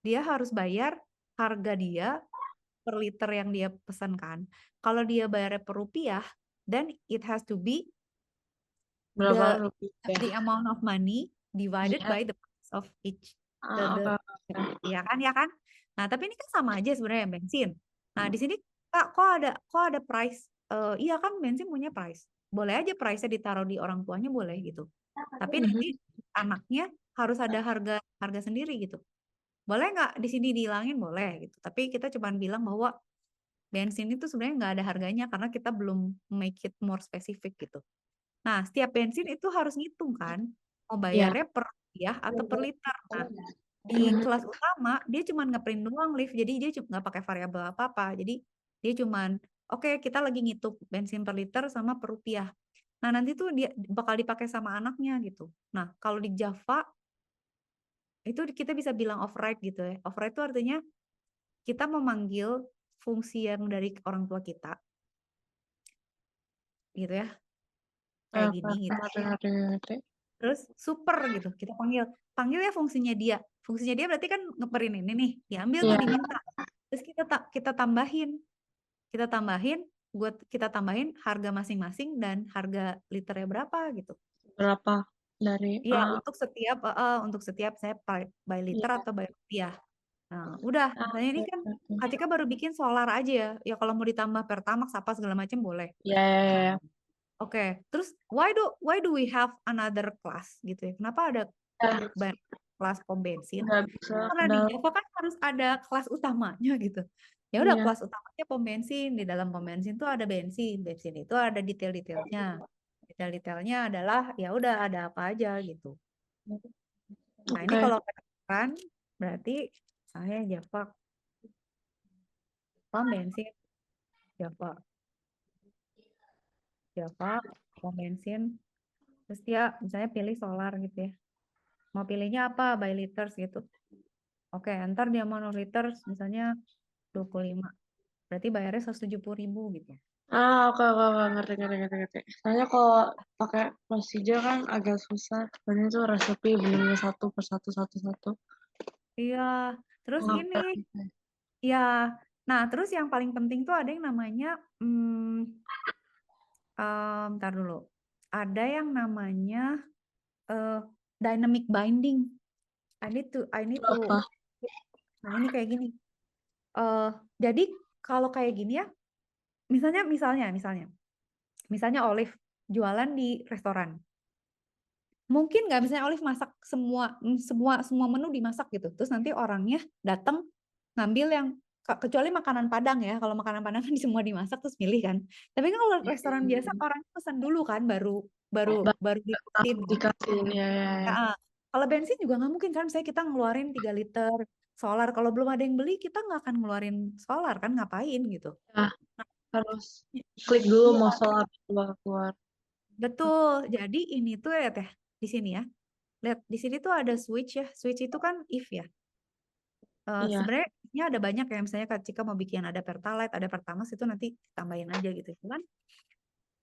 dia harus bayar harga dia per liter yang dia pesankan. Kalau dia bayar per rupiah, then it has to be Berapa the rupiah? the amount of money divided Iya. by the price of each the Oke. ya kan. Nah tapi ini kan sama aja sebenarnya bensin. Nah di sini Kak, kok ada price, iya kan bensin punya price, boleh aja price-nya ditaruh di orang tuanya boleh gitu, tapi nanti Mhm. anaknya harus ada harga harga sendiri gitu. Boleh nggak di sini dihilangin, boleh gitu, tapi kita cuma bilang bahwa bensin itu sebenarnya nggak ada harganya karena kita belum make it more specific gitu. Nah, setiap bensin itu harus ngitung kan, mau Iya. bayarnya per rupiah atau per liter. Nah, di Mhm. kelas utama dia cuma ngeprint doang lift, jadi dia nggak pakai variabel apa-apa. Jadi dia cuman, oke, kita lagi ngitung bensin per liter sama per rupiah. Nah, nanti tuh dia bakal dipakai sama anaknya gitu. Nah, kalau di Java itu kita bisa bilang override gitu ya. Override itu artinya kita memanggil fungsi yang dari orang tua kita gitu ya, kayak Oke, gini gitu. ngerti. Terus super gitu, kita panggil panggil ya fungsinya dia. Fungsinya dia berarti kan ngeprint ini nih, diambil tuh Iya. diminta. Terus kita tambahin kita tambahin harga masing-masing dan harga liternya berapa gitu. Berapa dari Iya, untuk setiap saya by liter iya. atau by rupiah. Nah, udah, misalnya ini Oke, kan oke. Kak Cika baru bikin solar aja ya. Ya kalau mau ditambah Pertamax apa segala macam boleh. Iya, iya, Nah, iya. oke. Terus why do we have another class gitu ya? Kenapa ada Ya, kelas pom bensin? nggak bisa Karena ke di dalam. Java kan harus ada kelas utamanya gitu. Ya udah Iya. kelas utamanya pom bensin. Di dalam pom bensin tuh ada bensin. Bensin itu ada detail-detailnya. Detail-detailnya adalah ya udah ada apa aja gitu. Nah, ini Oke. kalau kan berarti saya Java pom bensin, Java, Java pom bensin. Terus dia misalnya pilih solar gitu ya. Mau pilihnya apa? By liters gitu. Oke, ntar dia mau liters misalnya 25. Berarti bayarnya 170.000 gitu. Oke, oke, oke. Ngerti. Soalnya kalau pakai procedure kan agak susah. Soalnya itu resepi bener satu per satu, satu, satu. Iya, terus ini, Oke, oke. ya, nah terus yang paling penting tuh ada yang namanya, ntar dulu, ada yang namanya eh, dynamic binding. I need to, Apa? nah ini kayak gini. eh jadi kalau kayak gini ya, misalnya Olive jualan di restoran. Mungkin nggak misalnya Olive masak semua menu dimasak gitu. Terus nanti orangnya datang ngambil yang kecuali makanan Padang ya. Kalau makanan Padang kan semua dimasak terus milih kan. Tapi kan kalau restoran biasa orang pesan dulu kan baru baru baru diikutin gitu. Dikasihin, ya, ya, ya. Nah, kalau bensin juga nggak mungkin kan. Misalnya kita ngeluarin 3 liter solar. Kalau belum ada yang beli kita nggak akan ngeluarin solar kan ngapain gitu. Nah, harus klik dulu Iya, mau soal apa bakal keluar. betul. Jadi ini tuh ya teh di sini ya. Lihat di sini tuh ada switch ya. Switch itu kan if ya. Iya. Sebenarnya ini ada banyak ya, misalnya Kak Cika mau bikin ada Pertalite, ada Pertamax itu nanti tambahin aja gitu. Cuman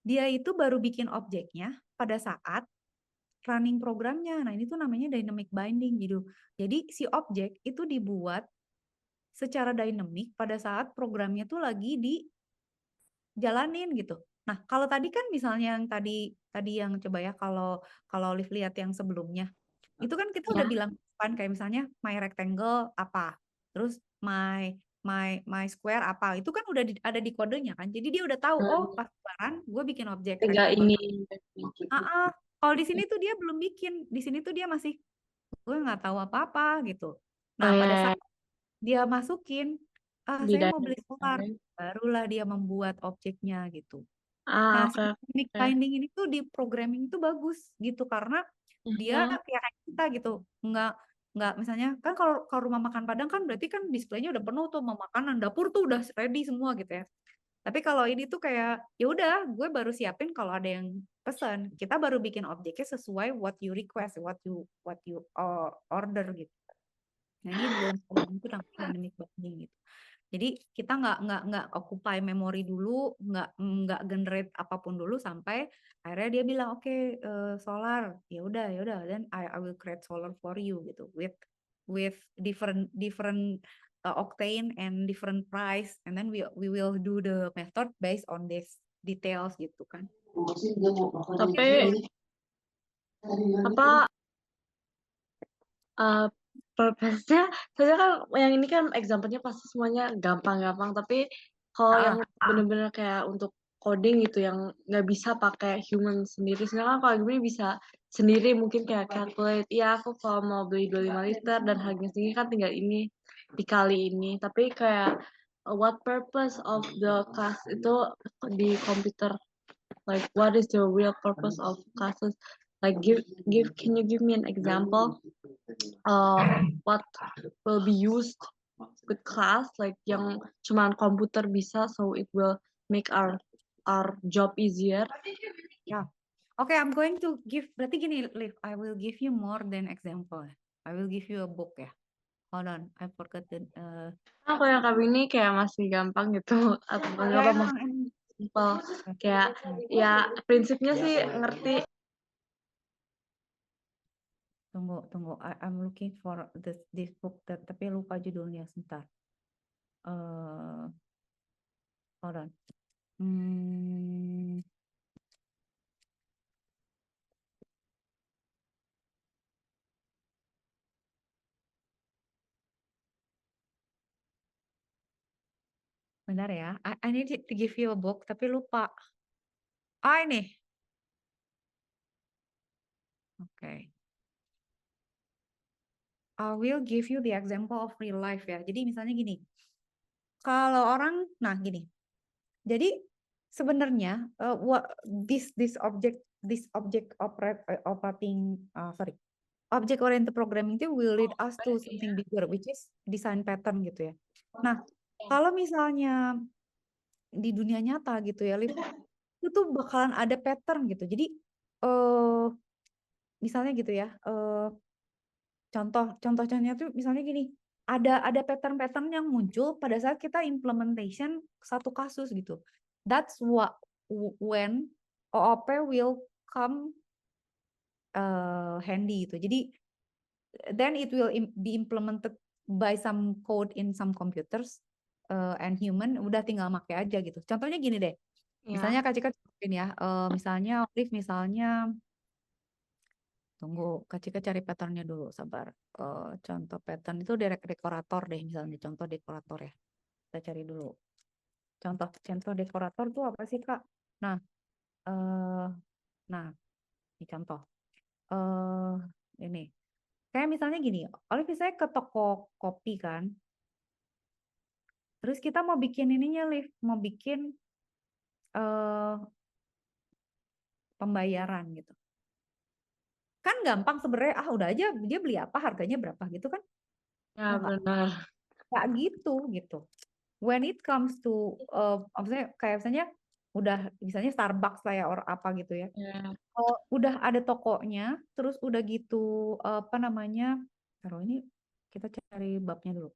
dia itu baru bikin objeknya pada saat running programnya. Nah ini tuh namanya dynamic binding gitu. Jadi si objek itu dibuat secara dynamic pada saat programnya tuh lagi dijalanin gitu. Nah kalau tadi kan misalnya yang tadi tadi yang coba ya kalau kalau Liv lihat yang sebelumnya itu kan kita udah Iya. bilang kan kayak misalnya my rectangle apa, terus my square apa, itu kan udah ada di kodenya kan, jadi dia udah tahu oh Hmm, pas lebaran gue bikin objek tiga rectangle. ini. Kalau di sini tuh dia belum bikin, di sini tuh dia masih gue nggak tahu apa-apa gitu. Oh, Nah pada ya, ya. saat dia masukin Di saya mau beli dynamic solar, binding. barulah dia membuat objeknya gitu. Nah, si Oke, dynamic oke. binding ini tuh di programming tuh bagus gitu karena dia Mhm. kayak kita gitu. Nggak misalnya kan kalau kalau rumah makan Padang kan berarti kan displaynya udah penuh tuh mau makanan, dapur tuh udah ready semua gitu ya. Tapi kalau ini tuh kayak ya udah gue baru siapin kalau ada yang pesan. Kita baru bikin objeknya sesuai what you request, what you order gitu. Nah, ini belum itu namanya Jadi kita nggak occupy memori dulu, nggak generate apapun dulu sampai akhirnya dia bilang oke, solar, ya udah, then I will create solar for you gitu with different different octane and different price, and then we will do the method based on this details gitu kan. Tapi apa purpose-nya, saya kan yang ini kan example-nya pasti semuanya gampang-gampang, tapi kalau yang bener-bener kayak untuk coding gitu yang nggak bisa pakai human sendiri, sedangkan kalau gini bisa sendiri mungkin kayak calculate, ya aku kalau mau beli 25 liter dan harganya segini kan tinggal ini dikali ini, tapi kayak what purpose of the class itu di komputer, like what is the real purpose of classes, like can you give me an example what will be used with class, like yang cuman komputer bisa, so it will make our job easier. Ya, oke, I'm going to give, berarti gini, Liv, I will give you more than example. I will give you a book ya. Hold on, I forgot the. Aku yang kami ini kayak masih gampang gitu, atau Ya apa emang simple, kayak ya prinsipnya sih ngerti. Tunggu, I'm looking for this book, tapi lupa judulnya, sebentar. Hold on. Bentar ya, I need to give you a book, tapi lupa. Ini. Oke. I will give you the example of real life ya. Jadi misalnya gini, kalau orang, nah gini, jadi sebenarnya this object object oriented programming itu will lead us to something bigger, which is design pattern gitu ya. Nah, kalau misalnya di dunia nyata gitu ya, Liv, itu tuh bakalan ada pattern gitu. Jadi misalnya gitu ya, contohnya tuh misalnya gini, ada pattern-pattern yang muncul pada saat kita implementation satu kasus gitu. That's when OOP will come handy gitu. Jadi then it will be implemented by some code in some computers and human, udah tinggal pakai aja gitu. Contohnya gini deh. Misalnya Kak Cika cobain ya, misalnya Olive misalnya, tunggu, Kak Cika cari patternnya dulu, sabar. Contoh pattern itu dekorator deh, misalnya contoh dekorator ya. Kita cari dulu. Contoh dekorator tuh apa sih Kak? Nah, ini contoh. Ini. Kayak misalnya gini, Olive misalnya ke toko kopi kan. Terus kita mau bikin ininya, Liv, mau bikin pembayaran gitu. Kan gampang sebenarnya, udah aja dia beli apa, harganya berapa gitu kan. Ya benar. Kayak gitu. When it comes to maksudnya kayak misalnya udah misalnya Starbucks lah ya or apa gitu ya. Udah ada tokonya, terus udah gitu apa namanya? Taruh ini kita cari babnya dulu.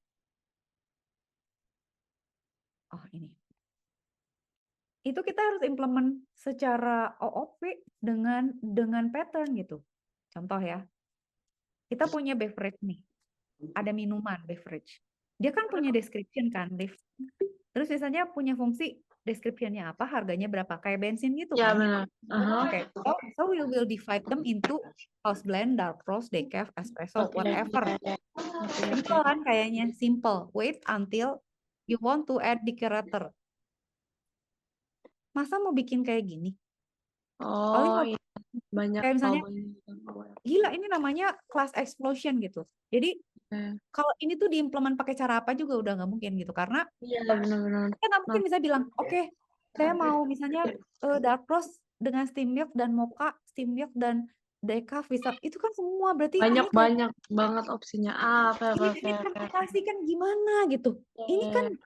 Oh, ini. Itu kita harus implement secara OOP dengan pattern gitu. Contoh ya. Kita punya beverage nih. Ada minuman beverage. Dia kan punya description kan, Liv. Terus biasanya punya fungsi description-nya apa, harganya berapa, kayak bensin gitu Ya kan. benar. Oke, so we will divide them into house blend, dark roast, decaf, espresso, whatever. Simple kan kayaknya, simple. Wait until you want to add decorator. Masa mau bikin kayak gini? Iya. Banyak kayak misalnya, banyak. Gila ini namanya class explosion gitu. Jadi kalau ini tuh diimplement pakai cara apa juga udah nggak mungkin gitu, karena Iya benar-benar. kita nggak mungkin bisa bilang, oke, saya mau misalnya dark roast dengan steam milk dan mocha, steam milk dan decaf bisa. Itu kan semua berarti Banyak ini kayak banget opsinya. implementasi kan gimana gitu. Ini kan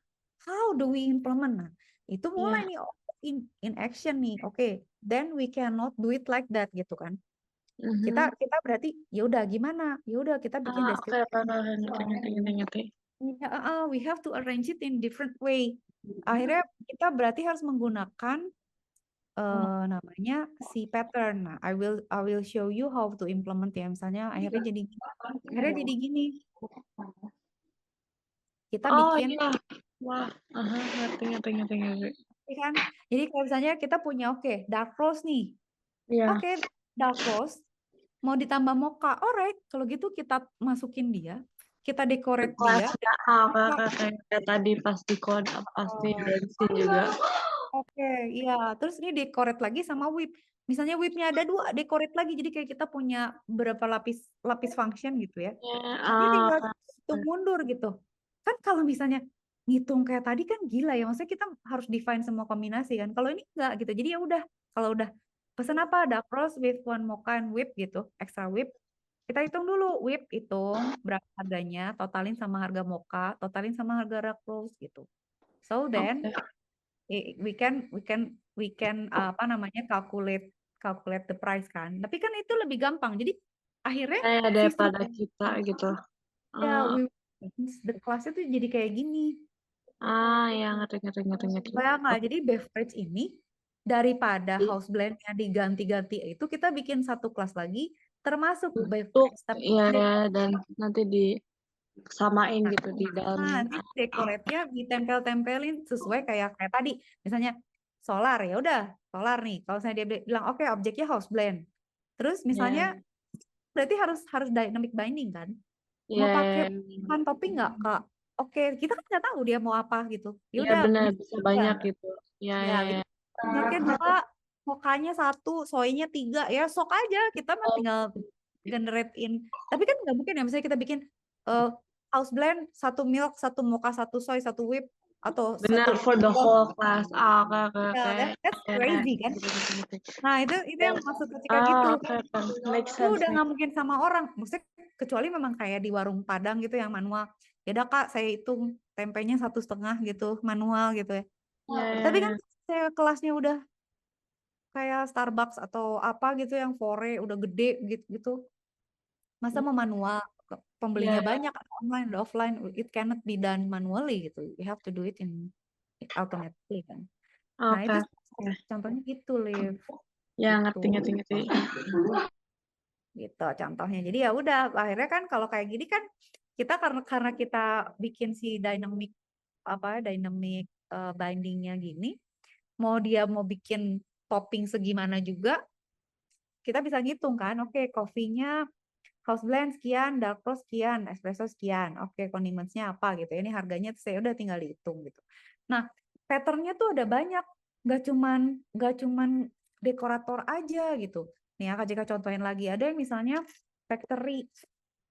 how do we implement? Nah, itu mulai nih in action nih. Oke, then we cannot do it like that gitu kan. Kita berarti ya udah gimana? Ya udah kita bikin deskripsi. Oke, ngerti. We have to arrange it in different way. Akhirnya kita berarti harus menggunakan namanya si pattern. Nah, I will show you how to implement ya. Misalnya akhirnya jadi gini. Kita Oh bikin iya, wah, ngerti. kan. Jadi kalau misalnya kita punya dark rose nih. Iya. Oke, dark rose mau ditambah mocha. Alright, kalau gitu kita masukin dia, kita decorate dia. Kelasnya kayak tadi pas di code, pas di dancing juga. Oke, iya. Terus ini decorate lagi sama whip. Misalnya whipnya ada 2, decorate lagi. Jadi kayak kita punya berapa lapis function gitu ya. Ini tinggal hitung mundur gitu. Kan kalau misalnya ngitung kayak tadi kan gila ya. Maksudnya kita harus define semua kombinasi kan. Kalau ini enggak gitu. Jadi ya udah, kalau udah pesan apa ada cross with one mocha and whip gitu, extra whip. Kita hitung dulu whip, hitung berapa harganya, totalin sama harga mocha, totalin sama harga dark roast gitu. So then we can apa namanya calculate the price kan. Tapi kan itu lebih gampang. Jadi akhirnya sistem Daripada kita gitu. ya the class itu jadi kayak gini. Ya ngerti. Bayang nggak? Jadi beverage ini daripada house blendnya diganti-ganti itu kita bikin satu kelas lagi termasuk beverage. Tapi Iya, dan nanti disamain gitu di dalamnya. nanti dekorasinya ditempel-tempelin sesuai kayak tadi. Misalnya solar ya udah solar nih. Kalau saya dia bilang oke objeknya house blend. Terus misalnya berarti harus dynamic binding kan? Mau pakai bahan topping nggak Kak? Oke, kita kan nggak tahu dia mau apa gitu. Ya Iya udah benar, bisa bisa banyak aja. gitu. Iya, Ya, gitu. Milknya 2, mokanya 1, soynya 3, ya sok aja. Kita mah tinggal generate in. Tapi kan nggak mungkin ya, misalnya kita bikin uh, house blend, 1 milk, 1 mocha, 1 soy, 1 whip, atau benar 1 for the whole class. ya, Oke. that's crazy kan? Nah, itu yang maksud ketika gitu. Oke. Make Lu sense udah nih. nggak mungkin sama orang. Maksudnya kecuali memang kayak di warung Padang gitu yang manual. Ya udah Kak, saya hitung tempenya 1,5 gitu, manual gitu ya. Tapi kan saya kelasnya udah kayak Starbucks atau apa gitu yang fore udah gede gitu. Masa mau manual, pembelinya banyak online udah offline, it cannot be done manually gitu. You have to do it in automatically kan. Nah, itu Oke. contohnya gitu, Liv. Ya, Gitu. ngerti. Gitu contohnya. Jadi ya udah akhirnya kan kalau kayak gini kan kita karena kita bikin si dynamic bindingnya gini, dia mau bikin topping segimana juga kita bisa ngitung kan. Oke, coffee-nya house blend sekian, dark roast sekian, espresso sekian. Oke, condimentsnya apa gitu. Ini harganya saya udah tinggal dihitung gitu. Nah, patternnya tuh ada banyak. Gak cuman dekorator aja gitu. Nih, Kak Jika contohin lagi. Ada yang misalnya factory.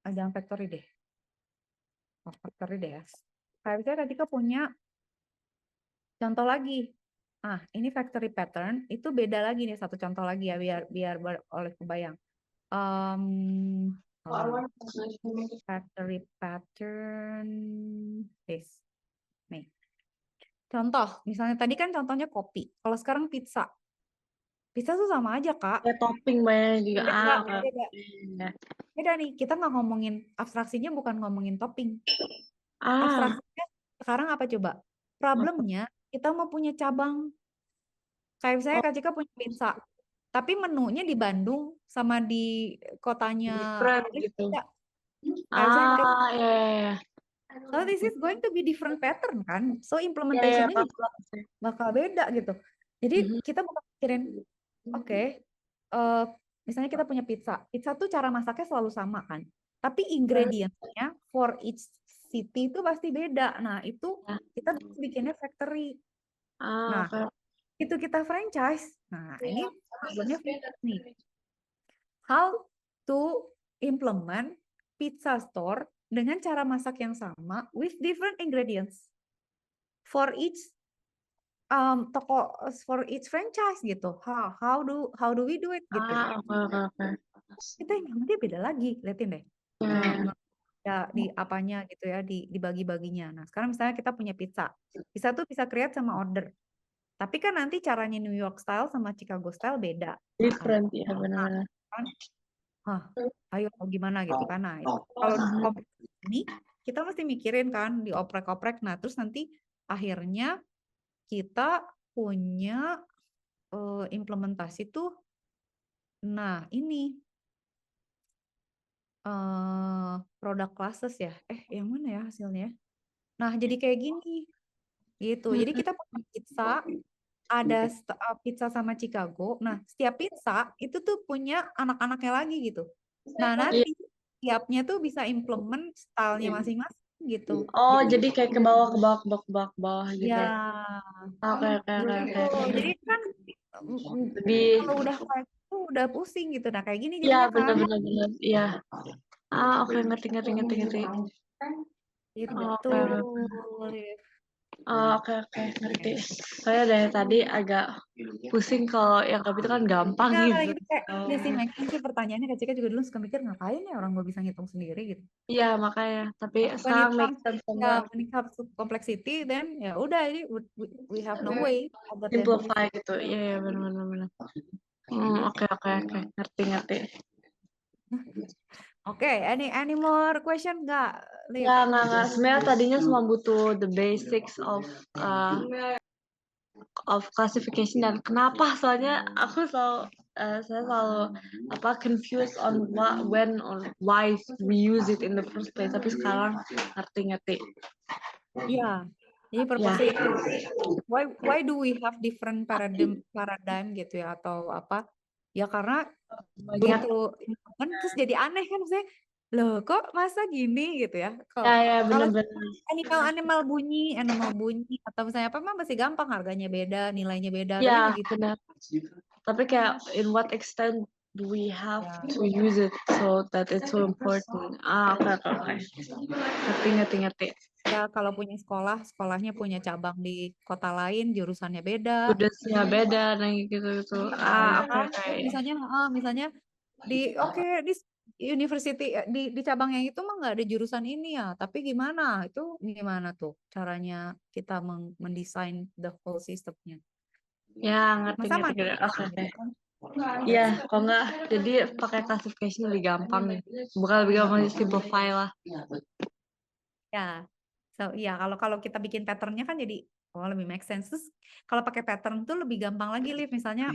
Jangan factory deh. Factory deh ya. Kayak misalnya Kak Jika punya contoh lagi. Ini factory pattern. Itu beda lagi nih. Satu contoh lagi ya. Biar oleh kebayang. Factory pattern this. Nih. Contoh, misalnya tadi kan contohnya kopi. Kalau sekarang pizza. Pizza tuh sama aja, Kak. Kayak topping banyak juga. Beda. Beda nih, kita nggak ngomongin abstraksinya, bukan ngomongin topping. Abstraksinya sekarang apa coba? Problemnya kita mau punya cabang. Kayak misalnya Kak Cika punya pizza. Tapi menunya di Bandung sama di kotanya gitu. Kayak misalnya Iya. so this is going to be different pattern kan. So implementationnya juga bakal beda gitu. Jadi kita bakal pikirin, oke, misalnya kita punya pizza. Pizza tuh cara masaknya selalu sama kan. Tapi ingredientsnya for each city itu pasti beda. Nah itu kita bikinnya factory. Nah itu kita franchise. Nah ini problemnya nih. How to implement pizza store dengan cara masak yang sama with different ingredients for each toko, for each franchise gitu. How do we do it gitu. Kita yang dia beda lagi, liatin deh. Ya di apanya gitu ya, dibagi-baginya. Nah, sekarang misalnya kita punya pizza. Pizza tuh bisa create sama order. Tapi kan nanti caranya New York style sama Chicago style beda. Different ya benar-benar. Ayo gimana gitu kan. Nah, kalau kompetisi ini kita mesti mikirin kan, dioprek-oprek. Nah, terus nanti akhirnya kita punya implementasi tuh. Nah, ini product classes ya. Yang mana ya hasilnya? Nah, jadi kayak gini gitu. Jadi kita punya pizza, ada pizza sama Chicago. Nah, setiap pizza itu tuh punya anak-anaknya lagi gitu. Nah, Iya. nanti tiapnya tuh bisa implement stylenya masing-masing gitu. Oh, Jadi jadi kayak ke bawah, ke bawah, ke bawah, ke bawah, ke bawah gitu. ya Oke, oke, oke, gitu. oke. Jadi kan Lebih, kalau udah kayak itu udah pusing gitu. Nah, kayak gini ya jadinya kan. benar-benar benar. Iya. Oke, ngerti, ngerti, ngerti, ngerti. Gitu. Oke, Liv. oke, oke, ngerti. Saya dari tadi agak pusing kalau yang kayak itu kan gampang Ya, gitu. gitu kayak, ya sih, make sense sih pertanyaannya. Kak Cika juga dulu suka mikir, ngapain ya orang gue bisa ngitung sendiri gitu. Iya, makanya. Tapi When it sekarang make comes, sense ya, semua. when it comes to complexity, then ya udah, ini we have no way other than this. Simplify gitu. Iya, iya, benar-benar benar. Oke, oke, oke. Ngerti, ngerti. Oke, any more question nggak, Liv? Nggak. Sebenarnya tadinya cuma butuh the basics of classification dan kenapa soalnya aku selalu saya selalu confused on what, when, or why we use it in the first place. Tapi sekarang ngerti. Ya, jadi Ya, purpose itu. Why do we have different paradigm gitu ya, atau apa? Ya karena banyak. begitu kan terus jadi aneh kan, saya loh kok masa gini gitu ya. Ya, Kalau ya, kalau benar-benar. animal bunyi atau misalnya apa mah masih gampang, harganya beda, nilainya beda, tapi Ya, begitu benar. Tapi kayak in what extent do we have ya, to use it so that it's so important? Oke. Ngerti. ya kalau punya sekolahnya punya cabang di kota lain, jurusannya beda. Udahnya beda dan gitu. Ya Oke, kan, oke. terus misalnya di university, di cabang yang itu mah nggak ada jurusan ini ya, tapi gimana tuh caranya kita mendesain the whole systemnya, Ya, masa ngerti. manual Oke, oke. gitu kan. Iya, kalau nggak, jadi pakai classification lebih gampang nih. Bukan lebih gampang, simplify lah. Ya, so ya kalau kita bikin patternnya kan jadi lebih make sense. Terus kalau pakai pattern tuh lebih gampang lagi, Liv. Misalnya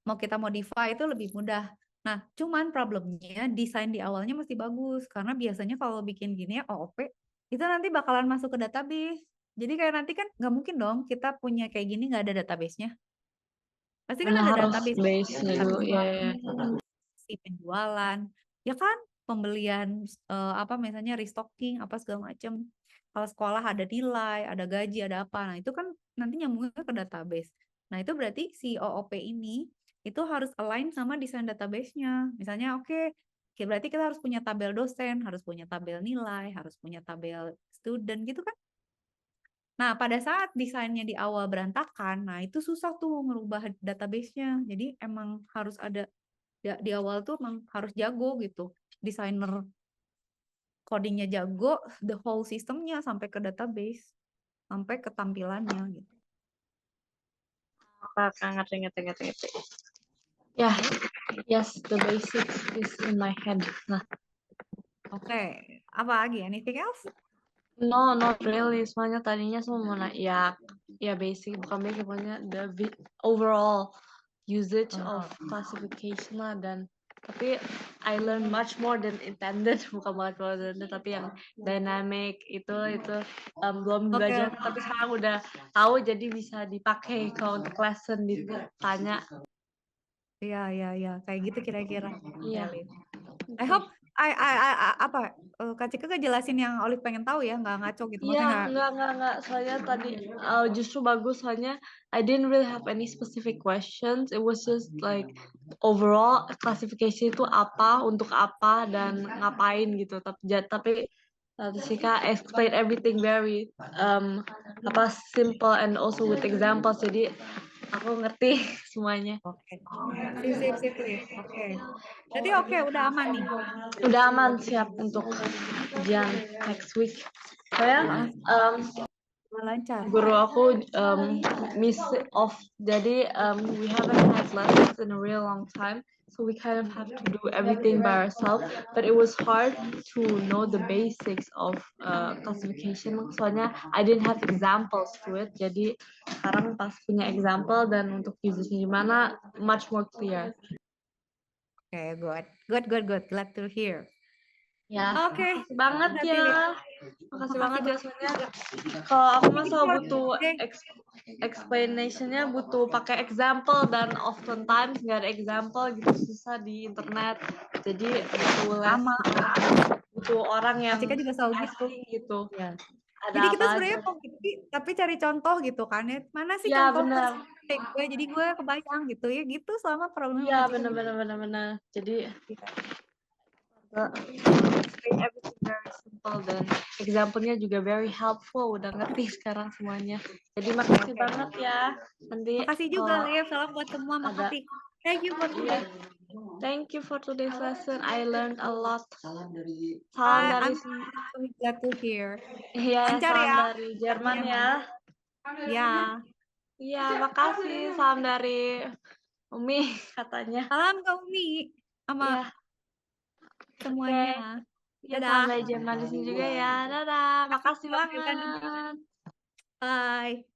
mau kita modify itu lebih mudah. Nah, cuman problemnya desain di awalnya mesti bagus karena biasanya kalau bikin gini ya OOP itu nanti bakalan masuk ke database. Jadi kayak nanti kan nggak mungkin dong kita punya kayak gini nggak ada database-nya. Pasti kan Mana ada harus database, base-nya dulu, ya. si penjualan, ya kan, pembelian apa misalnya restocking apa segala macam. Kalau sekolah ada nilai, ada gaji, ada apa. Nah, itu kan nanti nyambungnya ke database. Nah, itu berarti si OOP ini itu harus align sama desain database-nya. Misalnya, oke, berarti kita harus punya tabel dosen, harus punya tabel nilai, harus punya tabel student gitu kan. Nah, pada saat desainnya di awal berantakan, nah itu susah tuh ngerubah database-nya. Jadi emang harus ada di awal tuh emang harus jago gitu. Desainer codingnya jago, the whole systemnya sampai ke database, sampai ke tampilannya gitu. Oke, ngerti. Ya, yes, the basics is in my head. Nah, Oke, apa lagi? Anything else? no, not really. Soalnya tadinya semua mau ya basic, bukan basic, pokoknya overall usage of classification lah, dan tapi I learn much more than intended, bukan banget kalau intended, tapi yang dynamic itu belum belajar, Oke. tapi sekarang udah tahu, jadi bisa dipakai kalau untuk lesson ditanya. Ya, kayak gitu kira-kira. Iya. I hope apa Kak Cika ngejelasin yang Olive pengen tahu ya, nggak ngaco gitu. Iya, Maksudnya nggak. enggak. Soalnya tadi justru bagus, soalnya I didn't really have any specific questions. It was just like overall classification itu apa, untuk apa, dan ngapain gitu. Tapi Sika explain everything very simple and also with examples. Jadi aku ngerti semuanya. Oke. Sip, Liv. Oke. Berarti oke, udah aman nih. Udah aman, siap untuk ujian next week. Saya lancar. Guru aku miss off, jadi we haven't had lessons in a real long time, so we kind of have to do everything by ourselves. But it was hard to know the basics of classification, soalnya I didn't have examples to it. Jadi sekarang pas punya example dan untuk usage-nya gimana, much more clear. Okay, good. Glad to hear. Ya, Oke, makasih banget berarti ya. Liv. Makasih Makasih banget ya, banget soalnya juga. kalau aku mah Thank you selalu for butuh today. explanation-nya butuh pakai example, dan oftentimes nggak ada example gitu, susah di internet. Jadi Sama. butuh orang yang Cika juga selalu gitu. asking gitu. Ya. Ada Jadi kita apa aja? sebenarnya mau ngerti, tapi cari contoh gitu kan ya. Mana sih Ya contoh benar. kayak gue? Jadi gue kebayang gitu ya. Gitu selama problem Ya sama Cika gitu. benar. Jadi Iya. explain everything very simple, dan example-nya juga very helpful. Udah ngerti sekarang semuanya. Jadi makasih Oke. banget ya. Nanti Makasih juga, kalau Liv. Salam buat semua. ada, Makasih. Thank you for iya. today. Thank you for today's lesson. I learned a lot. Salam dari I'm so glad to hear. iya, Lancar salam ya. dari Jerman ya. Ya. Iya, makasih. Salam dari Umi katanya. Salam ke Umi sama Iya, oke. semuanya. Ya, salam Dadah. dari Jerman di sini juga ya. Dadah, Makasih makasih juga Megan juga. banget. Bye.